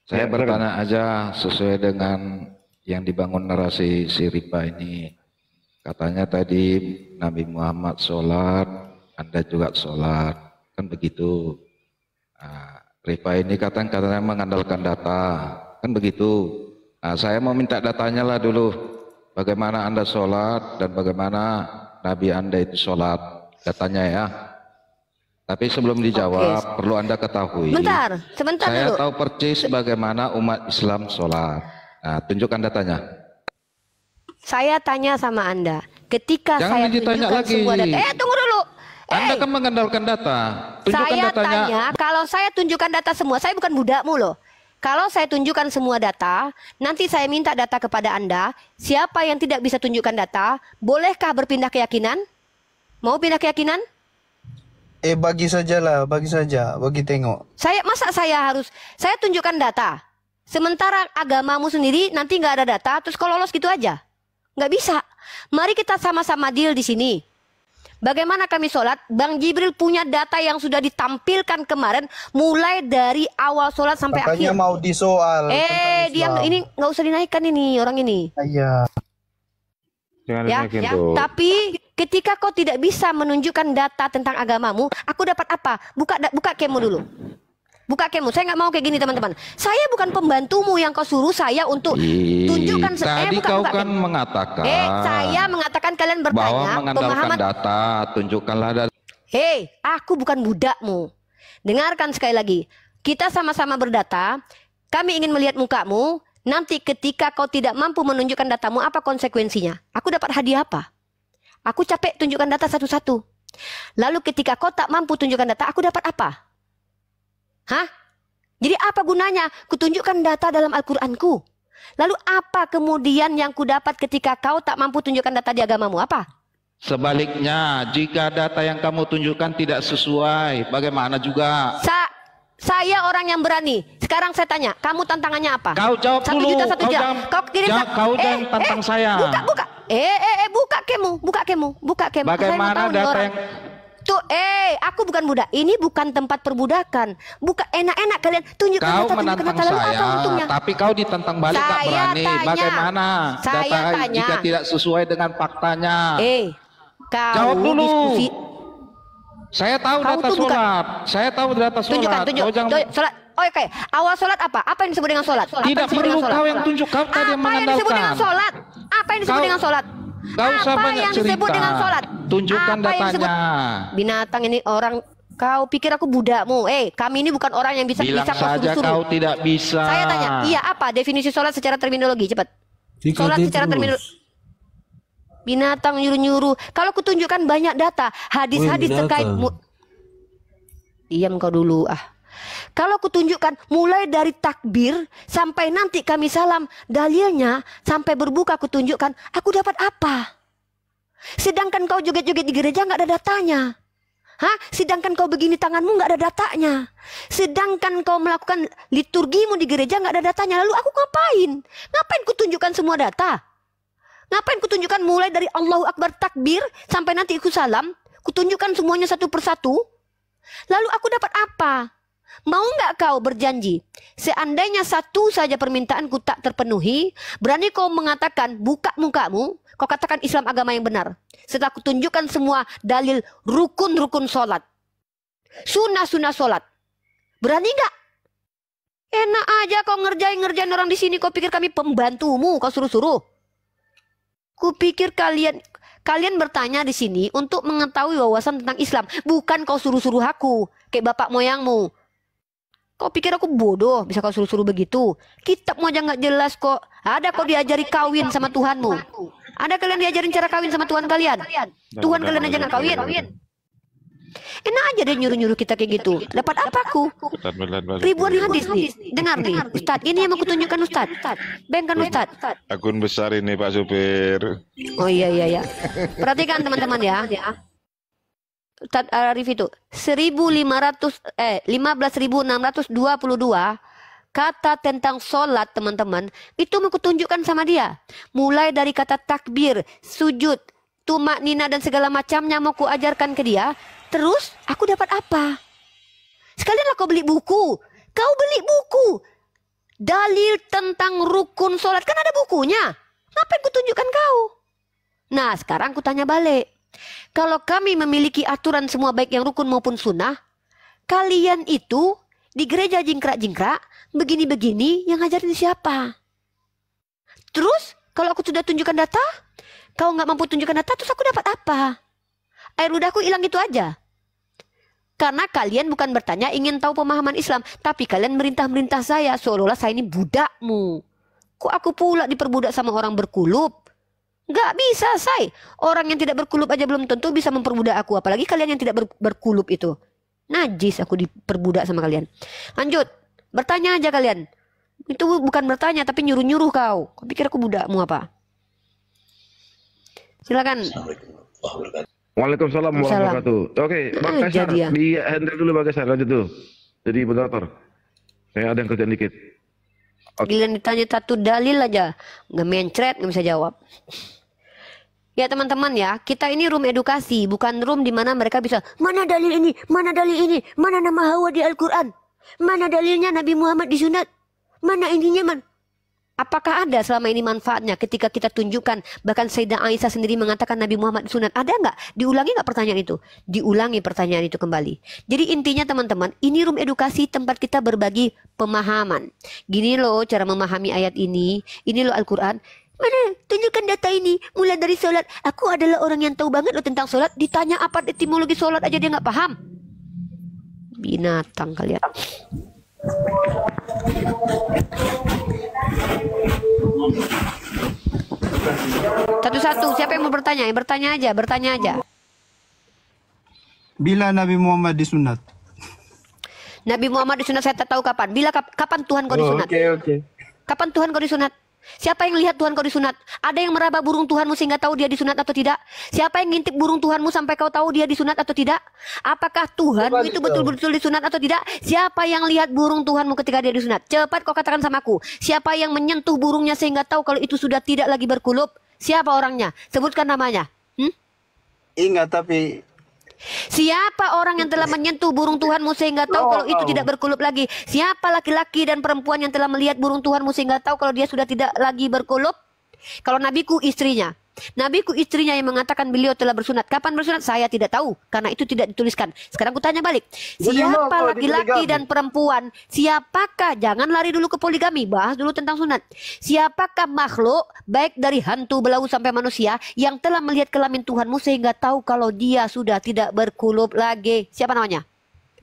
Saya bertanya aja sesuai dengan yang dibangun narasi si Rifa ini. Katanya tadi Nabi Muhammad sholat, Anda juga sholat, kan begitu. Nah, Rifa ini katanya mengandalkan data, kan begitu. Nah, saya mau minta datanya lah dulu. Bagaimana Anda sholat dan bagaimana Nabi Anda itu sholat, datanya ya. Tapi sebelum dijawab, perlu Anda ketahui. Sebentar saya dulu. tahu persis bagaimana umat Islam sholat. Nah, tunjukkan datanya. Saya tanya sama Anda, ketika Jangan saya ditanya tunjukkan lagi. semua data. Tunggu dulu. Anda kan mengandalkan data. Tunjukkan Saya datanya. tanya, kalau saya tunjukkan data semua, saya bukan budakmu loh. Kalau saya tunjukkan semua data, nanti saya minta data kepada Anda. Siapa yang tidak bisa tunjukkan data, bolehkah berpindah keyakinan? Mau pindah keyakinan? Bagi saja lah, bagi saja, bagi tengok. Masa saya tunjukkan data. Sementara agamamu sendiri nanti nggak ada data, terus kalau lolos gitu aja. Nggak bisa. Mari kita sama-sama deal di sini. Bagaimana kami sholat? Bang Jibril punya data yang sudah ditampilkan kemarin, mulai dari awal sholat sampai Makanya akhir. mau disoal. Dia ini nggak usah dinaikkan ini orang ini. Iya. Jangan Ya, dinaikin tuh. tapi ketika kau tidak bisa menunjukkan data tentang agamamu, aku dapat apa? Buka kemo dulu. Buka kemu, saya nggak mau kayak gini teman-teman. Saya bukan pembantumu yang kau suruh saya untuk tunjukkan. Tadi buka, kau buka, kan kemu. mengatakan. Saya mengatakan kalian bertanya bahwa mengandalkan pemahaman. data, tunjukkanlah data. Hei, aku bukan budakmu. Dengarkan sekali lagi. Kita sama-sama berdata. Kami ingin melihat mukamu. Nanti ketika kau tidak mampu menunjukkan datamu, apa konsekuensinya? Aku dapat hadiah apa? Aku capek tunjukkan data satu-satu. Lalu ketika kau tak mampu tunjukkan data, aku dapat apa? Hah? Jadi apa gunanya kutunjukkan data dalam Al-Quranku? Lalu apa kemudian yang ku dapat ketika kau tak mampu tunjukkan data di agamamu? Apa? Sebaliknya, jika data yang kamu tunjukkan tidak sesuai, bagaimana juga? Saya orang yang berani. Sekarang saya tanya, kamu tantangannya apa? Kau jawab 1 dulu. juta 1 jam. Kau kirim Kau jangan tantang saya. Buka. Buka kemu. Bagaimana data yang Tuh, aku bukan budak. Ini bukan tempat perbudakan. Bukan enak-enak kalian tunjukkan kau data, menantang lalu apa saya, untungnya? tapi kau ditantang balik tak berani. Bagaimana data jika tidak sesuai dengan faktanya? Kau jawab dulu. Diskusi. Saya tahu data sholat. Saya tahu data sholat. Tunjukkan. Sholat. Oke. Awal sholat apa? Apa yang disebut dengan sholat? Tidak perlu kau yang tunjuk. Kau tadi yang mengandalkan. Apa yang disebut dengan sholat? Apa yang disebut dengan sholat? Gak usah banyak cerita. Tunjukkan datanya. Binatang ini orang. Kau pikir aku budakmu? Kami ini bukan orang yang bisa bilang saja suruh-suruh. Kau tidak bisa. Saya tanya, iya apa definisi sholat secara terminologi? Cepat. Sholat secara terminologi. Binatang nyuruh-nyuruh. Kalau kutunjukkan banyak data, hadis-hadis terkait. Diam kau dulu Kalau kutunjukkan mulai dari takbir sampai nanti kami salam, dalilnya sampai berbuka kutunjukkan, aku dapat apa? Sedangkan kau joget-joget di gereja nggak ada datanya. Sedangkan kau begini tanganmu nggak ada datanya. Sedangkan kau melakukan liturgimu di gereja nggak ada datanya. Lalu aku ngapain? Ngapain kutunjukkan semua data? Ngapain kutunjukkan mulai dari Allahu Akbar takbir sampai nanti aku salam, kutunjukkan semuanya satu persatu? Lalu aku dapat apa? Mau nggak kau berjanji? Seandainya satu saja permintaanku tak terpenuhi, berani kau mengatakan buka mukamu, kau katakan Islam agama yang benar. Setelah kutunjukkan semua dalil rukun-rukun sholat, sunnah-sunnah sholat, berani nggak? Enak aja kau ngerjain orang di sini. Kau pikir kami pembantumu? Kau suruh-suruh? Kupikir kalian bertanya di sini untuk mengetahui wawasan tentang Islam, bukan kau suruh-suruh aku kayak bapak moyangmu. Kau pikir aku bodoh bisa kau suruh-suruh begitu? Kitabmu aja nggak jelas kok. Ada kau diajari kawin sama Tuhanmu? Ada kalian diajarin cara kawin sama Tuhan kalian? Tuhan kalian aja nggak kawin. Enak aja deh nyuruh-nyuruh kita kayak gitu. Dapat apa aku? Ribuan hadis nih. Dengar nih, Ustadz. Ini yang mau kutunjukkan Ustadz. Bengkan Ustadz. Akun besar ini Pak Supir. Oh iya. Perhatikan teman-teman ya. Ustadz Arif itu 15.622 kata tentang sholat teman-teman. Itu mau kutunjukkan sama dia. Mulai dari kata takbir, sujud, tumak nina dan segala macamnya mau kuajarkan ke dia. Terus aku dapat apa? Sekalian kau beli buku. Kau beli buku. Dalil tentang rukun sholat. Kan ada bukunya. Ngapain kutunjukkan kau? Nah sekarang ku tanya balik. Kalau kami memiliki aturan semua baik yang rukun maupun sunnah. Kalian itu di gereja jingkrak-jingkrak. Begini-begini yang ngajarin siapa? Terus kalau aku sudah tunjukkan data. Kau nggak mampu tunjukkan data. Terus aku dapat apa? Air ludahku hilang gitu aja. Karena kalian bukan bertanya ingin tahu pemahaman Islam, tapi kalian merintah-merintah saya seolah-olah saya ini budakmu. Kok aku pula diperbudak sama orang berkulub? Gak bisa, say. Orang yang tidak berkulub aja belum tentu bisa memperbudak aku, apalagi kalian yang tidak berkulub itu. Najis aku diperbudak sama kalian. Lanjut, bertanya aja kalian. Itu bukan bertanya tapi nyuruh-nyuruh kau. Kau pikir aku budakmu apa? Silakan. Waalaikumsalam warahmatullahi wabarakatuh. Oke, Bang Kaisar, di handle dulu Bang Kaisar, lanjut tuh. Jadi moderator. Saya ada yang kerjaan dikit. Giliran ditanya satu dalil aja, nggak mencret, nggak bisa jawab. Ya teman-teman ya, kita ini room edukasi, bukan room di mana mereka bisa mana dalil ini, mana nama Hawa di Al-Quran, mana dalilnya Nabi Muhammad di sunat, mana ininya man. Apakah ada selama ini manfaatnya ketika kita tunjukkan, bahkan Sayyidah Aisyah sendiri mengatakan Nabi Muhammad disunat? Ada nggak? Diulangi nggak pertanyaan itu? Diulangi pertanyaan itu kembali. Jadi intinya teman-teman, ini room edukasi, tempat kita berbagi pemahaman. Gini loh cara memahami ayat ini loh Al-Quran. Mana? Tunjukkan data ini. Mulai dari sholat. Aku adalah orang yang tahu banget loh tentang sholat. Ditanya apa etimologi sholat aja dia nggak paham. Binatang kalian. Satu-satu, siapa yang mau bertanya? Bertanya aja. Bila Nabi Muhammad disunat? Nabi Muhammad disunat saya tak tahu kapan. Kapan Tuhan kau disunat? Oke. Kapan Tuhan kau disunat? Siapa yang lihat Tuhan kau disunat? Ada yang meraba burung Tuhanmu sehingga tahu dia disunat atau tidak? Siapa yang ngintip burung Tuhanmu sampai kau tahu dia disunat atau tidak? Apakah Tuhanmu itu betul-betul disunat atau tidak? Siapa yang lihat burung Tuhanmu ketika dia disunat? Cepat kau katakan sama aku. Siapa yang menyentuh burungnya sehingga tahu kalau itu sudah tidak lagi berkulup? Siapa orangnya? Sebutkan namanya. Ingat tapi Siapa orang yang telah menyentuh burung Tuhanmu sehingga tahu kalau itu tidak berkulup lagi? Siapa laki-laki dan perempuan yang telah melihat burung Tuhanmu sehingga tahu kalau dia sudah tidak lagi berkulup? Kalau nabiku istrinya. Nabiku istrinya yang mengatakan beliau telah bersunat. Kapan bersunat? Saya tidak tahu. Karena itu tidak dituliskan. Sekarang kutanya balik. Siapa laki-laki dan perempuan? Siapakah? Jangan lari dulu ke poligami. Bahas dulu tentang sunat. Siapakah makhluk, baik dari hantu, belau sampai manusia, yang telah melihat kelamin Tuhanmu sehingga tahu kalau dia sudah tidak berkulup lagi? Siapa namanya?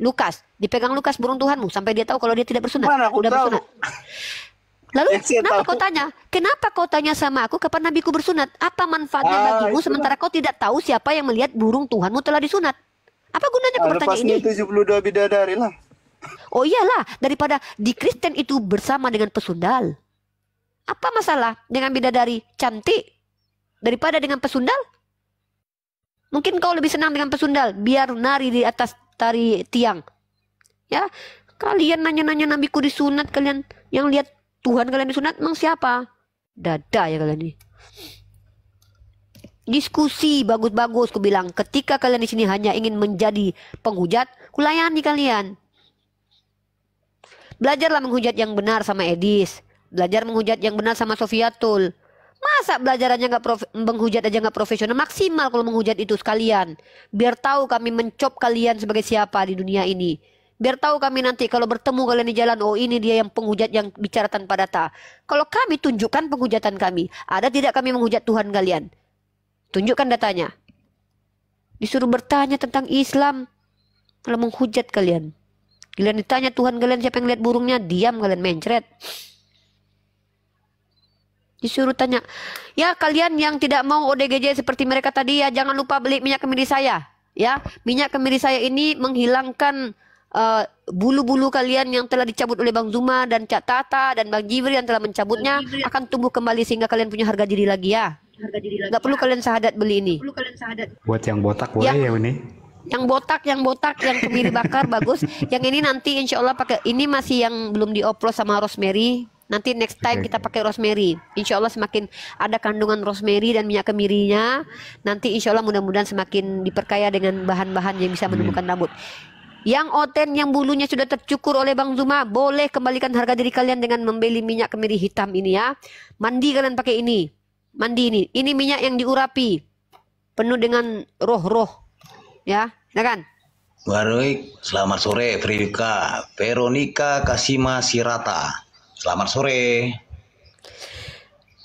Lukas. Dipegang Lukas burung Tuhanmu sampai dia tahu kalau dia tidak bersunat. Mana aku Udah tahu. bersunat. Lalu kenapa tahu. kau tanya? Kenapa kau tanya sama aku kapan nabiku bersunat? Apa manfaatnya bagimu sementara kau tidak tahu siapa yang melihat burung Tuhanmu telah disunat? Apa gunanya kau bertanya ini? 72 bidadari lah. Oh iyalah, daripada di Kristen itu bersama dengan pesundal. Apa masalah dengan bidadari cantik daripada dengan pesundal? Mungkin kau lebih senang dengan pesundal, biar nari di atas tari tiang. Ya, kalian nanya-nanya nabiku disunat, kalian yang lihat Tuhan kalian disunat, emang siapa? Dada ya kalian ini. Diskusi bagus-bagus, ku bilang. Ketika kalian di sini hanya ingin menjadi penghujat, kulayani kalian. Belajarlah menghujat yang benar sama Edis. Belajar menghujat yang benar sama Sofiatul. Masa belajarannya menghujat aja nggak profesional? Maksimal kalau menghujat itu sekalian. Biar tahu kami mencop kalian sebagai siapa di dunia ini. Biar tahu kami nanti kalau bertemu kalian di jalan, oh ini dia yang penghujat yang bicara tanpa data. Kalau kami tunjukkan penghujatan kami, ada tidak kami menghujat Tuhan kalian? Tunjukkan datanya. Disuruh bertanya tentang Islam, kalau menghujat kalian. Kalian ditanya Tuhan kalian siapa yang lihat burungnya, diam kalian mencret. Disuruh tanya, ya kalian yang tidak mau ODGJ seperti mereka tadi ya, jangan lupa beli minyak kemiri saya. Ya, minyak kemiri saya ini menghilangkan bulu-bulu kalian yang telah dicabut oleh Bang Zuma dan Cak Tata dan Bang Jibri yang telah mencabutnya akan tumbuh kembali sehingga kalian punya harga diri lagi ya. Nggak perlu kalian syahadat beli ini. Buat yang botak boleh ya ini. Yang botak, yang kemiri bakar bagus. Yang ini nanti insya Allah pakai, ini masih yang belum dioplos sama rosemary. Nanti next time kita pakai rosemary. Insya Allah semakin ada kandungan rosemary dan minyak kemirinya. Nanti insya Allah mudah-mudahan semakin diperkaya dengan bahan-bahan yang bisa menumbuhkan rambut. Yang oten yang bulunya sudah tercukur oleh Bang Zuma, boleh kembalikan harga diri kalian dengan membeli minyak kemiri hitam ini ya. Mandi kalian pakai ini. Mandi ini. Ini minyak yang diurapi. Penuh dengan roh-roh. Ya, ya kan? Baik, selamat sore Frika. Veronica Kasima Sirata. Selamat sore.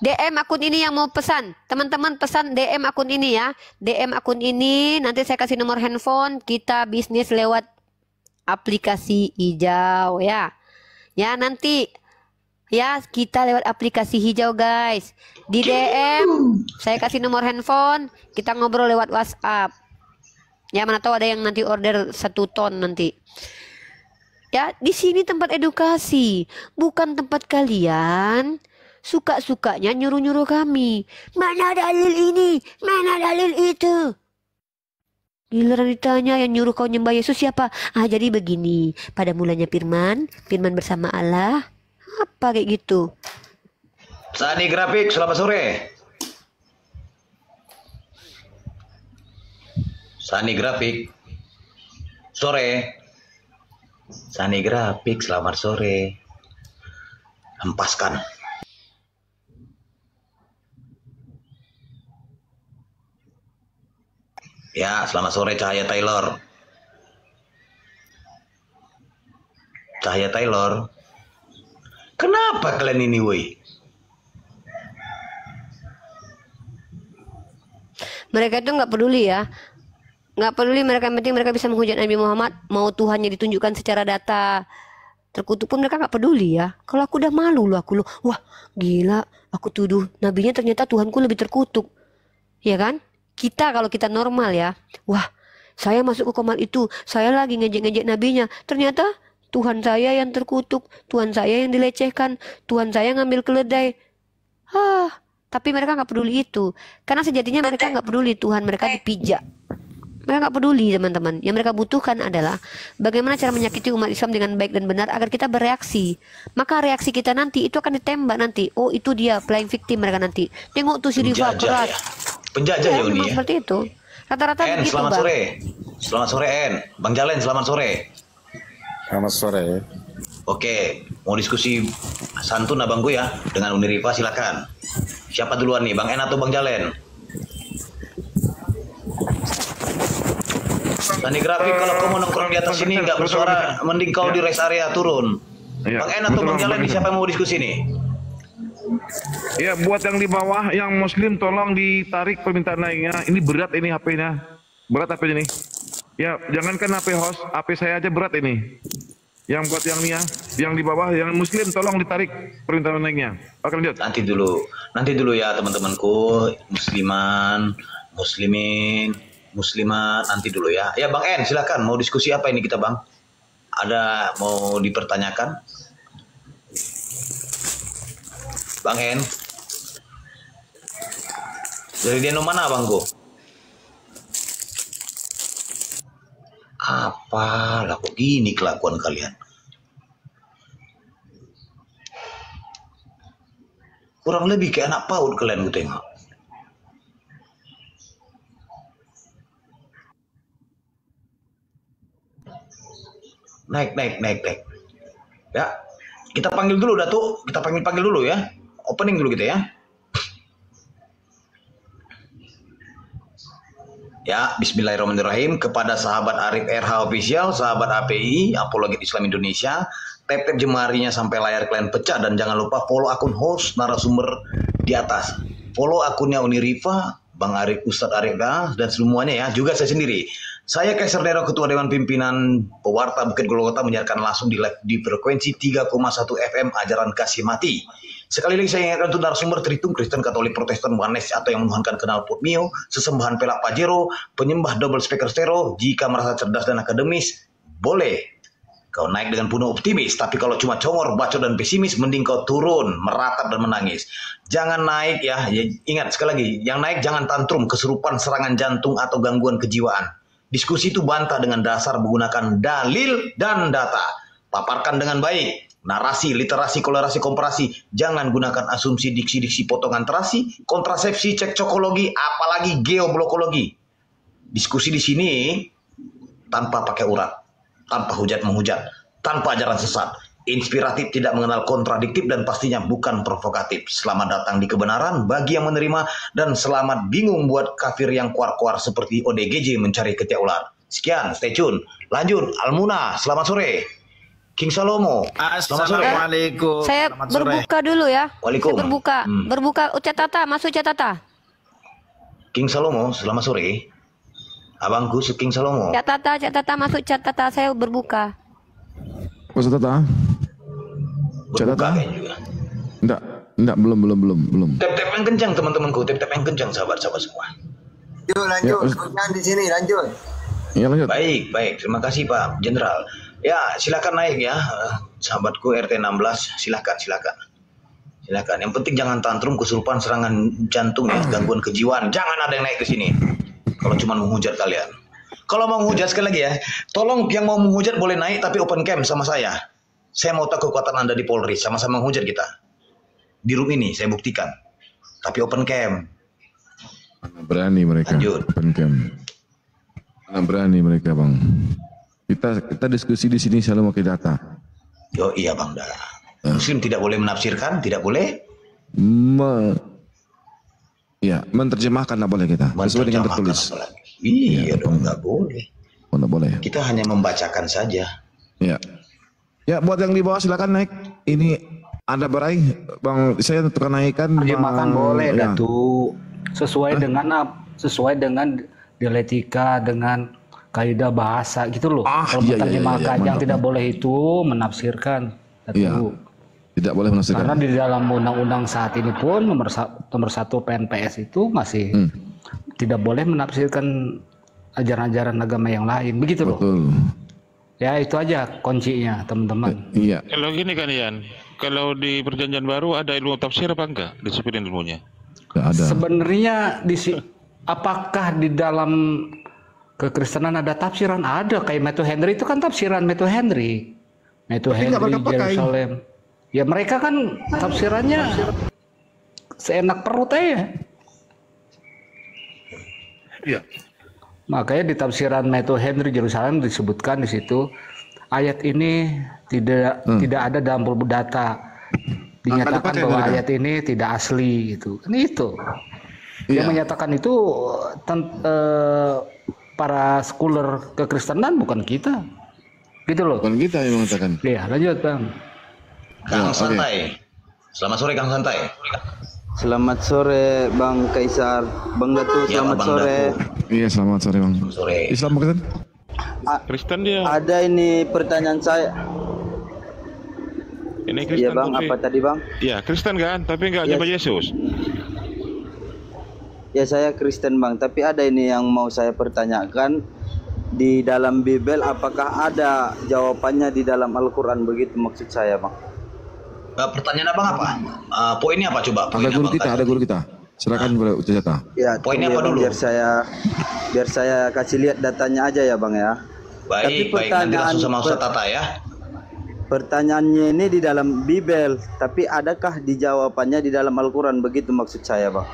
DM akun ini yang mau pesan. Teman-teman pesan DM akun ini ya. DM akun ini nanti saya kasih nomor handphone. Kita bisnis lewat aplikasi hijau ya. Ya nanti ya kita lewat aplikasi hijau guys. Di DM saya kasih nomor handphone, kita ngobrol lewat WhatsApp. Ya mana tahu ada yang nanti order 1 ton nanti. Ya di sini tempat edukasi, bukan tempat kalian suka-sukanya nyuruh-nyuruh kami. Mana dalil ini? Mana dalil itu? Giliran ditanya yang nyuruh kau nyembah Yesus siapa? Ah jadi begini, pada mulanya firman bersama Allah. Apa kayak gitu? Sani Grafik, selamat sore. Sani Grafik, sore. Sani Grafik, selamat sore. Hempaskan. Ya, selamat sore Cahaya Taylor. Cahaya Taylor. Kenapa kalian ini, woi? Mereka itu nggak peduli ya, nggak peduli mereka, yang penting mereka bisa menghujat Nabi Muhammad. Mau Tuhannya ditunjukkan secara data terkutuk pun mereka nggak peduli ya. Kalau aku udah malu loh, wah gila, aku tuduh nabinya ternyata Tuhanku lebih terkutuk, ya kan? Kita kalau kita normal ya, wah saya masuk ke komal itu, saya lagi ngejek-ngejek nabinya, ternyata Tuhan saya yang terkutuk, Tuhan saya yang dilecehkan, Tuhan saya ngambil keledai. Tapi mereka nggak peduli itu, karena sejatinya mereka nggak peduli Tuhan mereka dipijak. Mereka nggak peduli, teman-teman. Yang mereka butuhkan adalah bagaimana cara menyakiti umat Islam dengan baik dan benar agar kita bereaksi. Maka reaksi kita nanti itu akan ditembak nanti. Oh itu dia playing victim mereka nanti. Tengok tuh si Riva keras. Penjajah ya Uni ya. Seperti itu. Rata-rata begitu, selamat Bang. sore. Selamat sore En. Bang Jalen selamat sore. Selamat sore. Oke, mau diskusi santun abangku ya dengan Uni Riva, silakan. Siapa duluan nih, Bang En atau Bang Jalen? Sani Grafik, kalau kau mau nongkrong di atas sini nggak bersuara, mending kau di rest area turun. Bang En atau Bang Jalen nih, siapa yang mau diskusi nih? Ya, buat yang di bawah, yang Muslim tolong ditarik permintaan naiknya. Ini berat ini HP-nya. Berat HP ini. Ya, jangankan HP host, HP saya aja berat ini. Yang buat yang nih ya, yang di bawah, yang Muslim tolong ditarik permintaan naiknya. Oke, lihat. Nanti dulu ya teman-temanku, muslimin, muslimat, nanti dulu ya. Ya Bang En, silakan. Mau diskusi apa ini kita Bang? Ada mau dipertanyakan? Bang En. Dari Deno mana Bangku? Apalah kok gini kelakuan kalian? Kurang lebih kayak anak PAUD kalian gue tengok. Naik. Ya, kita panggil dulu Datuk. Kita panggil dulu ya. Opening dulu kita ya. Ya, bismillahirrahmanirrahim. Kepada sahabat Arif RH Official, sahabat API, Apologet Islam Indonesia, tap-tap jemarinya sampai layar kalian pecah dan jangan lupa follow akun host narasumber di atas. Follow akunnya Uni Riva, Bang Arif, Ustadz Arif dan semuanya ya. Juga saya sendiri. Saya Kaiser Dero, Ketua Dewan Pimpinan Pewarta Bukit Golgota menyiarkan langsung di live di frekuensi 3,1 FM Ajaran Kasih Mati. Sekali lagi saya ingatkan untuk narasumber terhitung Kristen, Katolik, Protestan, Wanes atau yang menuhankan kenal pot mio, sesembahan pelak pajero, penyembah double speaker stereo. Jika merasa cerdas dan akademis, boleh kau naik dengan penuh optimis. Tapi kalau cuma congor, bacot dan pesimis, mending kau turun, meratap dan menangis. Jangan naik ya. Ingat sekali lagi, yang naik jangan tantrum, kesurupan, serangan jantung atau gangguan kejiwaan. Diskusi itu bantah dengan dasar menggunakan dalil dan data. Paparkan dengan baik. Narasi, literasi, kolerasi, komparasi. Jangan gunakan asumsi, diksi-diksi, potongan terasi, kontrasepsi, cekcokologi, apalagi geoblokologi. Diskusi di sini tanpa pakai urat, tanpa hujat-menghujat, tanpa ajaran sesat, inspiratif, tidak mengenal kontradiktif, dan pastinya bukan provokatif. Selamat datang di kebenaran bagi yang menerima, dan selamat bingung buat kafir yang kuar-kuar seperti ODGJ mencari ketiak ular. Sekian, stay tune. Lanjut, Almuna, selamat sore. King Salomo, selamat sore. Assalamualaikum. Saya Selamat sore. berbuka dulu ya. Waalaikumsalam. Saya berbuka. Ucat Tata, masuk Ucat Tata. King Salomo, selamat sore. Abangku, King Salomo. Ucat Tata, masuk Ucat Tata. Saya berbuka. Ustaz Tata. Berbuka kayaknya juga. Enggak, belum. Tap-tap yang kencang teman-temanku, tap-tap yang kencang sahabat-sahabat semua. Lanjut. Di sini lanjut. Ya, lanjut. Baik, terima kasih Pak Jenderal. Ya, silakan naik ya, sahabatku RT 16, silakan. Yang penting jangan tantrum, kesurupan, serangan jantung ya, gangguan kejiwaan. Jangan ada yang naik ke sini. Kalau cuma menghujat kalian. Kalau mau menghujat sekali lagi ya, tolong yang mau menghujat boleh naik tapi open cam sama saya. Saya mau tahu kekuatan Anda di Polri, sama-sama menghujat kita. Di room ini saya buktikan. Tapi open cam. Mana berani mereka. Lanjut. Open cam. Mana berani mereka, Bang. Kita diskusi di sini selalu pakai data. Yo iya Bang dah. Muslim tidak boleh menafsirkan, tidak boleh menerjemahkan, tidak boleh kita. Sesuai dengan tertulis. Iya dong, nggak boleh. Oh, nggak boleh. Kita hanya membacakan saja. Ya. Ya, buat yang di bawah silakan naik. Ini ada berai, Bang. Saya untuk kenaikan. Makan boleh, ya. Datuk. Sesuai dengan dialektika, dengan kaidah bahasa gitu loh. Kalau menerjemahkan yang tidak boleh itu menafsirkan. Datuk. Iya. Tidak boleh menafsirkan. Karena di dalam undang-undang saat ini pun nomor 1 PNPS itu masih tidak boleh menafsirkan ajaran-ajaran agama yang lain. Begitu loh. Betul. Ya itu aja kuncinya teman-teman. Iya. Kalau gini kan Ian, kalau di perjanjian baru ada ilmu tafsir apa enggak? Disiplin ilmunya? Ada. Sebenarnya apakah di dalam kekristenan ada tafsiran? Ada, kayak Matthew Henry itu kan tafsiran Matthew Henry. Matthew Henry Yerusalem. Ya mereka kan tafsirannya seenak perut aja. Iya. Makanya di tafsiran Matthew Henry Yerusalem disebutkan di situ ayat ini tidak ada dalam buku data. Dinyatakan bahwa ayat ini tidak asli gitu. Ini itu. Yang menyatakan itu para scholar kekristenan, bukan kita. Gitu loh. Bukan kita yang mengatakan. Iya, lanjut Bang. Kang Santai. Selamat sore Kang Santai. Selamat sore Bang Kaisar, Bang Datu, selamat sore. Iya, selamat sore Bang. Sore. Islam Kristen? Kristen dia. Ada ini pertanyaan saya. Ini Kristen. Iya Bang, tapi... apa tadi Bang? Iya, Kristen kan, tapi nggak nyembah Yesus. Ya saya Kristen Bang, tapi ada ini yang mau saya pertanyakan. Di dalam Bible apakah ada jawabannya di dalam Al-Quran, begitu maksud saya Bang? Pertanyaan abang apa? Poinnya apa coba? Ada guru kita. Silakan boleh Jata. Ya, poinnya apa dulu? Biar saya kasih lihat datanya aja ya Bang ya. Baik, nanti langsung sama Ustaz Tata ya. Pertanyaannya ini di dalam Bible, tapi adakah di jawabannya di dalam Al-Quran, begitu maksud saya Bang?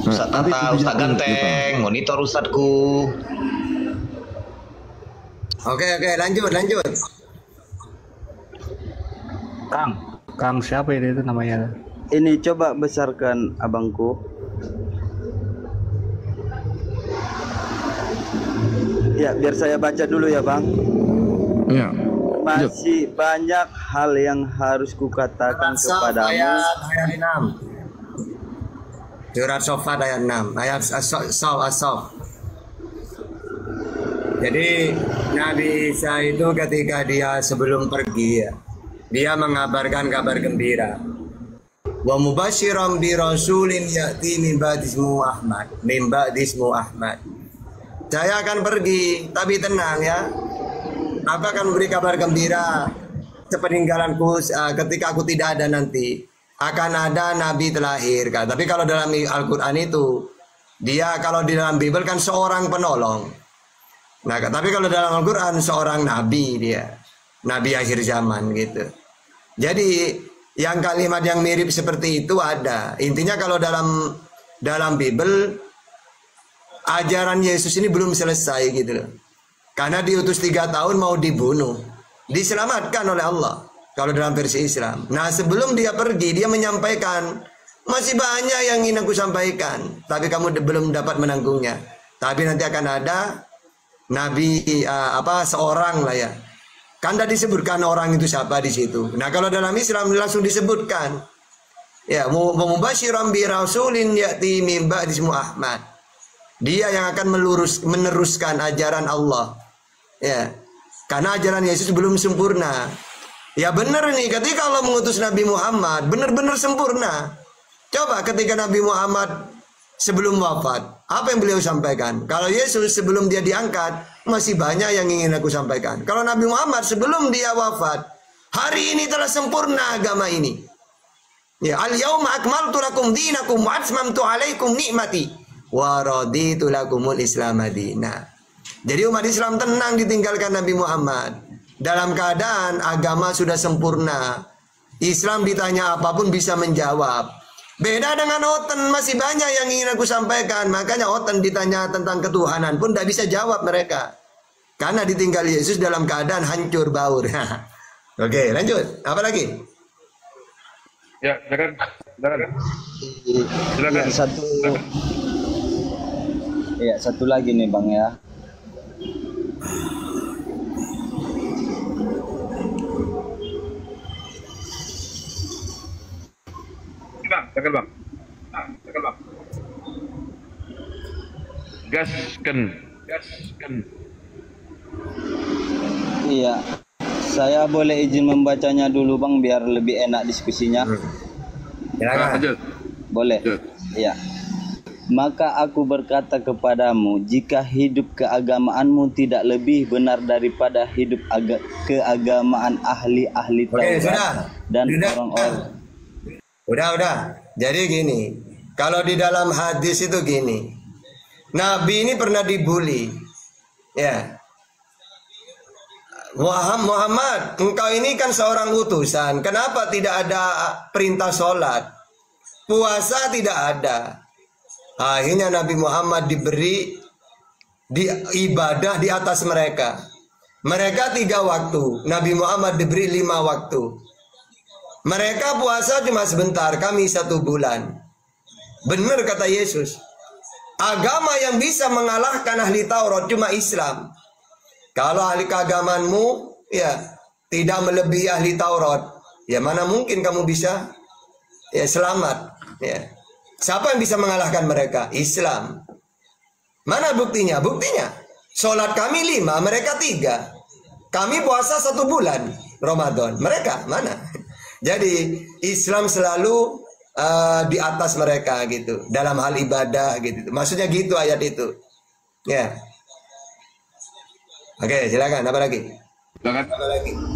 Ustaz Tata, Ustaz Ganteng, monitor Ustadku. Oke, lanjut. Kang siapa ini itu namanya? Ini coba besarkan abangku. Ya, biar saya baca dulu ya Bang. Iya. Masih banyak hal yang harus kukatakan kepadamu. Ayat 6. Surat Sofat ayat 6. Ayat As-Sof. Jadi Nabi Isa itu ketika dia sebelum pergi ya, dia mengabarkan kabar gembira. Wa mubasyiran bi rasulin ya'ti min ba'dismu Ahmad. Min ba'dismu Ahmad. Saya akan pergi, tapi tenang ya. Aku akan memberi kabar gembira sepeninggalanku ketika aku tidak ada nanti. Akan ada nabi terlahir. Tapi kalau dalam Al-Quran itu, dia kalau di dalam Bible kan seorang penolong. Nah, tapi kalau dalam Al-Quran seorang nabi dia. Nabi akhir zaman gitu. Jadi yang kalimat yang mirip seperti itu ada. Intinya kalau dalam Bible ajaran Yesus ini belum selesai gitu loh. Karena diutus 3 tahun mau dibunuh. Diselamatkan oleh Allah. Kalau dalam versi Islam. Nah sebelum dia pergi dia menyampaikan masih banyak yang ingin aku sampaikan. Tapi kamu belum dapat menanggungnya. Tapi nanti akan ada Nabi seorang lah ya. Kan tadi disebutkan orang itu siapa di situ. Nah kalau dalam Islam langsung disebutkan. Ya, mubasyiran bi rasulin ya'ti min ba'dismu Ahmad. Dia yang akan meneruskan ajaran Allah. Ya. Karena ajaran Yesus belum sempurna. Ya benar nih, ketika Allah mengutus Nabi Muhammad benar-benar sempurna. Coba ketika Nabi Muhammad sebelum wafat, apa yang beliau sampaikan? Kalau Yesus sebelum dia diangkat, masih banyak yang ingin aku sampaikan. Kalau Nabi Muhammad sebelum dia wafat, hari ini telah sempurna agama ini. Ya, al-yauma akmaltu lakum dinakum wa atmamtu alaikum nikmati wa raditu lakumul Islam madina. Jadi umat Islam tenang ditinggalkan Nabi Muhammad. Dalam keadaan agama sudah sempurna. Islam ditanya apapun bisa menjawab. Beda dengan Oten, masih banyak yang ingin aku sampaikan. Makanya Oten ditanya tentang ketuhanan pun tidak bisa jawab mereka. Karena ditinggal Yesus dalam keadaan hancur baur. Oke, lanjut. Apa lagi? Ya, silakan. Ya, Iya, satu lagi nih Bang ya. Bang, tekan bang. Tekan bang. Gaskan. Iya. Saya boleh izin membacanya dulu Bang biar lebih enak diskusinya. Silakan. Boleh. Iya. Maka aku berkata kepadamu, jika hidup keagamaanmu tidak lebih benar daripada hidup keagamaan ahli-ahli Taurat dan orang-orang. Udah. Jadi gini, kalau di dalam hadis itu gini, Nabi ini pernah dibully, ya. Muhammad, engkau ini kan seorang utusan, kenapa tidak ada perintah sholat? Puasa tidak ada. Akhirnya Nabi Muhammad diberi ibadah di atas mereka. Mereka 3 waktu, Nabi Muhammad diberi 5 waktu. Mereka puasa cuma sebentar, kami 1 bulan. Benar kata Yesus. Agama yang bisa mengalahkan ahli Taurat cuma Islam. Kalau ahli keagamanmu ya tidak melebihi ahli Taurat, ya mana mungkin kamu bisa ya selamat. Ya. Siapa yang bisa mengalahkan mereka? Islam. Mana buktinya? Buktinya sholat kami 5, mereka 3. Kami puasa 1 bulan Ramadan, mereka mana? Jadi Islam selalu di atas mereka gitu dalam hal ibadah gitu. Maksudnya gitu ayat itu. Ya. Oke, silakan. Apa lagi?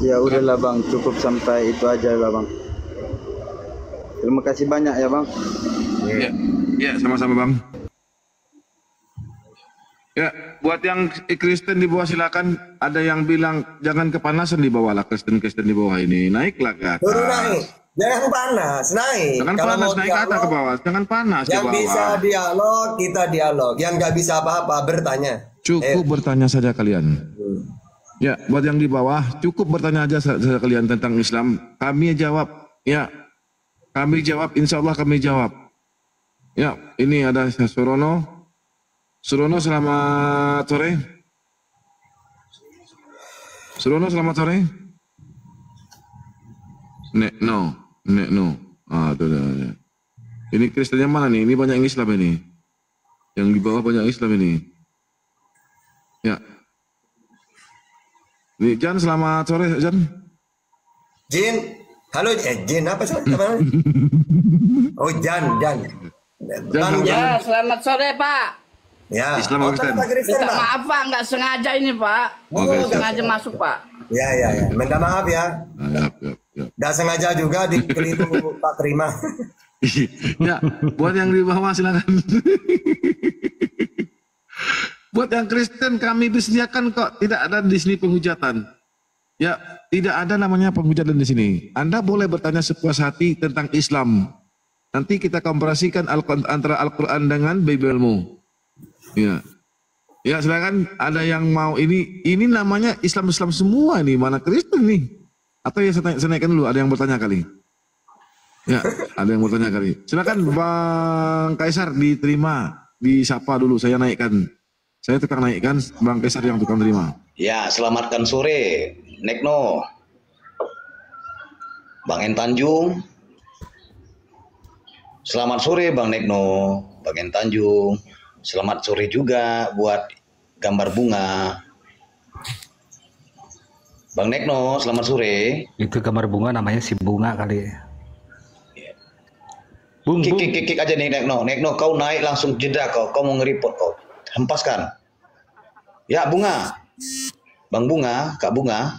Ya udahlah Bang, cukup sampai itu aja lah Bang. Terima kasih banyak ya Bang. Ya, sama-sama Bang. Ya, buat yang Kristen di bawah silakan. Ada yang bilang jangan kepanasan di bawah lah, Kristen di bawah ini. Naiklah ke atas. Turun naik. Jangan panas, naik. Jangan Kalau panas, mau naik ke atas ke bawah. Jangan panas di yang bawah. bisa dialog, kita dialog. Yang nggak bisa apa-apa, bertanya. Cukup bertanya saja kalian. Ya, buat yang di bawah, cukup bertanya aja saja kalian tentang Islam. Kami jawab. Ya, kami jawab. Insya Allah kami jawab. Ya, ini ada Surono. Surono, selamat sore. Surono, selamat sore. No. Tuh. Ini Kristen yang mana nih? Ini banyak yang Islam ini. Yang di bawah banyak Islam ini. Ya. Nih, Jan, selamat sore, Jan. Jin, halo, Jin apa sih? Oh, Jan. Bang Ya, selamat sore Pak. Ya. Islam Kristen. Minta maaf Pak, nggak sengaja ini Pak. Oke, Sengaja masuk Pak. Ya. Minta maaf ya. Nggak sengaja juga dikeliru Pak Terima. Ya, buat yang di bawah silakan. Buat yang Kristen kami disediakan kok, tidak ada di sini penghujatan. Ya, tidak ada namanya penghujatan di sini. Anda boleh bertanya sepuas hati tentang Islam. Nanti kita komparasikan antara Al-Quran dengan Bibelmu. Ya. Ya, silakan. Ada yang mau ini namanya Islam semua nih, mana Kristen nih? Atau ya saya naikkan dulu, ada yang bertanya kali. Ya, ada yang bertanya kali. Silakan Bang Kaisar diterima, disapa dulu, saya naikkan. Saya tukang naikkan, Bang Kaisar yang tukang terima. Ya, selamatkan sore, Nekno. Bang En Tanjung. Selamat sore, Bang Nekno. Bang En Tanjung. Selamat sore juga buat gambar bunga. Bang Nekno, selamat sore. Itu gambar bunga namanya si bunga kali. Kik aja nih Nekno. Nekno, kau naik langsung jeda kau. Kau mau nge-report kau. Hempaskan. Ya, Bunga. Bang Bunga, Kak Bunga.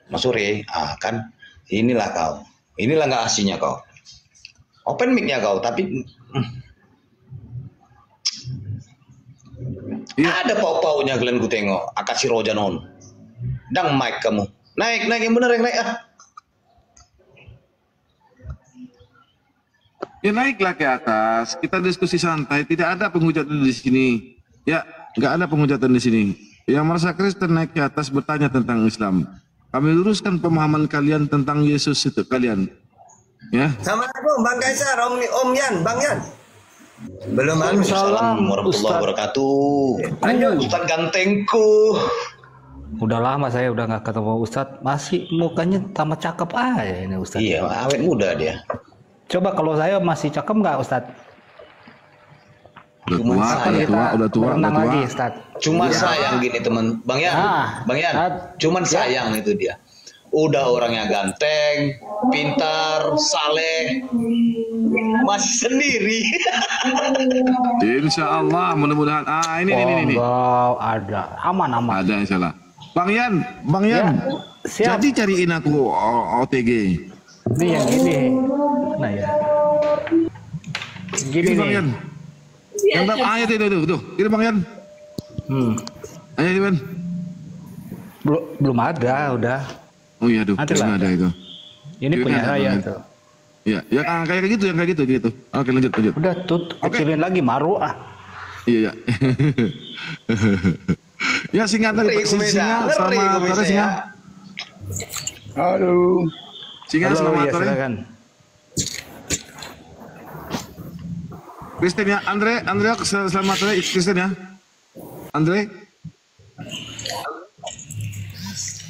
Mas sore. Kan inilah kau. Inilah nggak aslinya kau. Open mic-nya kau, tapi ada pau-paunya kalian ku tengok. Akasi rojanon. Dang mic kamu. Naik yang bener yang naik Ya naiklah ke atas, kita diskusi santai, tidak ada penghujatan di sini. Ya, nggak ada penghujatan di sini. Yang merasa Kristen naik ke atas bertanya tentang Islam. Kami luruskan pemahaman kalian tentang Yesus itu kalian. Ya. Assalamualaikum Bang Kaisar, Om Yan, Bang Yan. Belum. Assalamualaikum warahmatullahi wabarakatuh. Ustaz gantengku. Udah lama saya udah nggak ketemu Ustadz, masih mukanya tamat cakep aja ini Ustadz. Iya, awet muda dia. Coba kalau saya masih cakep nggak Ustadz? Udah tua. Lagi, Ustadz. Cuma sayang gini teman, Bang Yan, cuman sayang itu dia. Udah orangnya ganteng, pintar, saleh, masih sendiri. Insya Allah, mudah-mudahan. Ini. Ada, aman. Ada insya Allah. Bang Yan. Siap. Jadi cariin aku OTG. Ini yang ini. Nah ya. Gini Bang Yan. Yang ayat itu tuh. Ini Bang Yan. Ayat ini, Belum ada, udah. Oh iya, belum ada itu. Ini punya saya tuh. Iya, kayak gitu. Oke, lanjut. Udah kecilin lagi maru ah. Iya. Ya singa tadi singa sama Tore singa. Halo. Singa sama Tore. Silakan. Kristen ya, Andre selamat sore Kristen ya.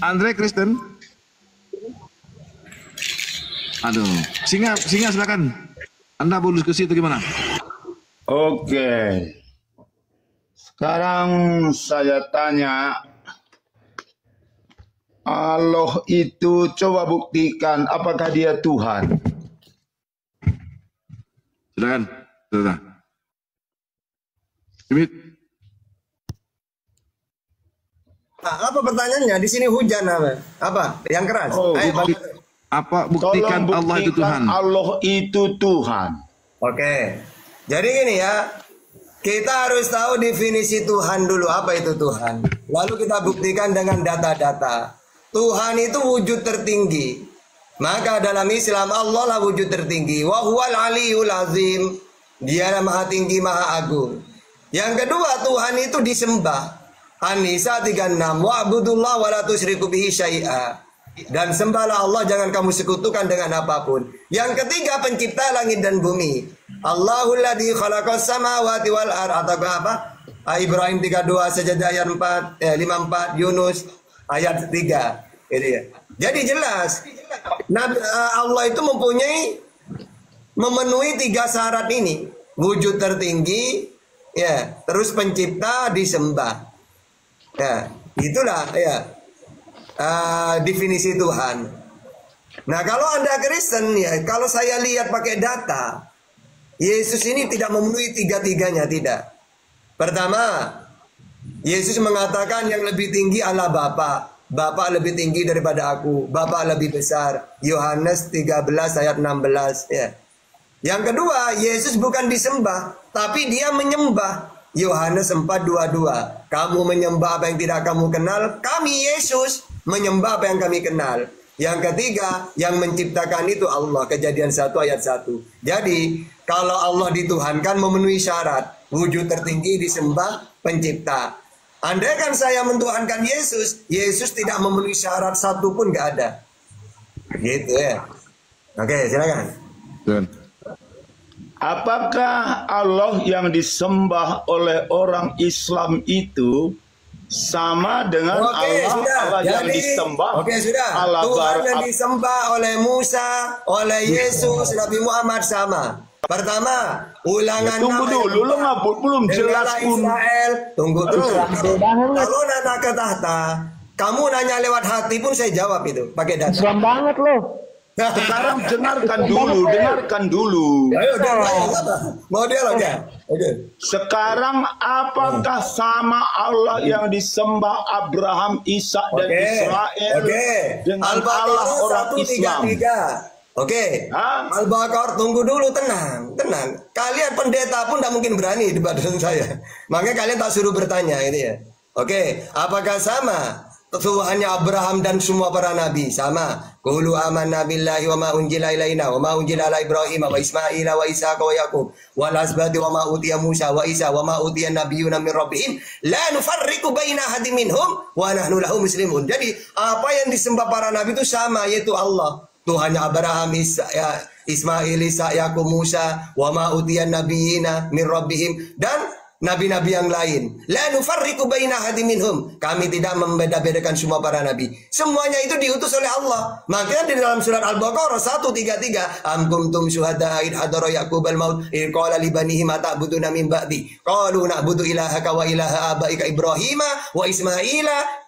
Andre Kristen. Aduh, singa silakan. Anda mau diskusi itu gimana? Oke. Sekarang saya tanya, Allah itu coba buktikan apakah dia Tuhan? Silakan. Dimit. Apa pertanyaannya? Di sini hujan apa? Yang keras. Buktikan Allah itu Tuhan. Allah itu Tuhan. Oke. Jadi gini ya. Kita harus tahu definisi Tuhan dulu, apa itu Tuhan. Lalu kita buktikan dengan data-data. Tuhan itu wujud tertinggi. Maka dalam Islam Allah lah wujud tertinggi. Wa huwal aliyul azim. Dia maha tinggi, maha agung. Yang kedua, Tuhan itu disembah. An-Nisa 36. Wa'budullah wa la tusyriku bihi syai'a. Dan sembahlah Allah, jangan kamu sekutukan dengan apapun. Yang ketiga, pencipta langit dan bumi. Allahul ladzi khalaqas samawati wal ardh, atau apa? Ibrahim 32, Sajadah ayat 54, Yunus ayat 3. Gitu ya. Jadi jelas, Allah itu memenuhi 3 syarat ini. Wujud tertinggi, ya, terus pencipta, disembah. Ya, itulah ya. Definisi Tuhan. Nah, kalau Anda Kristen ya, kalau saya lihat pakai data, Yesus ini tidak memenuhi 3-tiganya, tidak. Pertama, Yesus mengatakan yang lebih tinggi Allah Bapa. Bapa lebih tinggi daripada aku, Bapa lebih besar. Yohanes 13 ayat 16 ya. Yang kedua, Yesus bukan disembah, tapi dia menyembah. Yohanes 4:22. Kamu menyembah apa yang tidak kamu kenal, kami Yesus menyembah apa yang kami kenal. Yang ketiga, yang menciptakan itu Allah. Kejadian 1 ayat 1. Jadi, kalau Allah dituhankan memenuhi syarat. Wujud tertinggi, disembah, pencipta. Andai kan saya mentuhankan Yesus, Yesus tidak memenuhi syarat satu pun nggak ada. Gitu ya. Oke, silakan. Apakah Allah yang disembah oleh orang Islam itu sama dengan Allah yang disembah? Allah Tuhan yang disembah oleh Musa, oleh Yesus, Nabi Muhammad sama. Pertama, Ulangan tunggu dulu, lu ngabut belum jelas pun. Israel, tunggu dulu. Kalau nana ke tahta, kamu nanya lewat hati pun saya jawab itu pakai data. Serem banget loh. Sekarang dengarkan dulu. Ayo, mau dialog ya? Sekarang apakah sama Allah yang disembah Abraham, Ishak dan Israel dengan Allah orang Islam? Oke, Al-Baqarah, tunggu dulu, tenang. Kalian pendeta pun tidak mungkin berani debat dengan saya. Makanya kalian tak suruh bertanya ini ya. Oke, apakah sama Tuhannya Abraham dan semua para nabi? Sama. Qulu amanna billahi wa ma unzila ilaina wa ma unzila ala Ibrahim wa Ismail wa Ishaq wa Yaqub wal asbati wa ma utiya Musa wa Isa wa ma utiya nabiyyuna min rabbihim la nufarriqu baina ahadin minhum wa nahnu lahu muslimun. Jadi apa yang disembah para nabi itu sama, yaitu Allah. Tuhannya Abraham, Ismail, Isa, Yakub, Musa, wa ma utiyan nabiyina min rabbihim, dan nabi-nabi yang lain. La nufarriqu baina ahadin minhum. Kami tidak membeda-bedakan semua para nabi. Semuanya itu diutus oleh Allah. Makanya di dalam surat Al-Baqarah 133, am kuntum syuhada id hadara yaqubal maut id qala li banihi ma ta'buduna min ba'di qalu na'budu ilahaka wa ilaha abaika Ibrahima wa Ismaila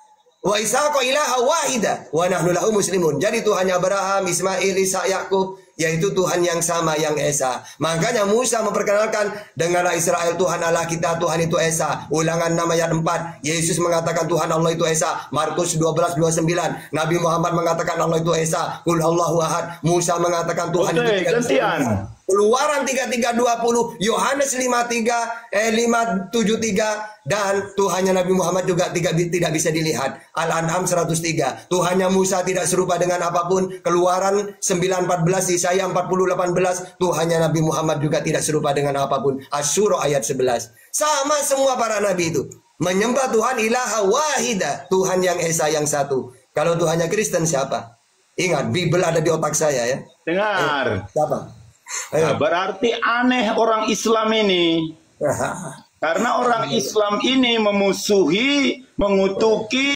wa Ishaqa ilaha wahida wa nahnu lahu muslimun. Jadi Tuhannya Abraham, Ismail, Isa, Yakub, yaitu Tuhan yang sama, yang Esa. Makanya Musa memperkenalkan, dengarlah Israel, Tuhan Allah kita, Tuhan itu Esa. Ulangan 6 ayat 4. Yesus mengatakan Tuhan Allah itu Esa. Markus 12:29. Nabi Muhammad mengatakan Allah itu Esa. Qul Allahu ahad. Musa mengatakan Tuhan itu tiga. Keluaran 33:20, Yohanes 5:73, dan Tuhannya Nabi Muhammad juga tidak bisa dilihat. Al-An'am 103. Tuhannya Musa tidak serupa dengan apapun. Keluaran 9:14, Yesaya 40:18. Tuhannya Nabi Muhammad juga tidak serupa dengan apapun. Asy-Syura ayat 11. Sama semua para nabi itu menyembah Tuhan ilaha wahida, Tuhan yang Esa, yang satu. Kalau Tuhannya Kristen siapa? Ingat, Bible ada di otak saya ya. Dengar. Siapa? Nah, berarti aneh orang Islam ini. Karena orang Islam ini memusuhi, mengutuki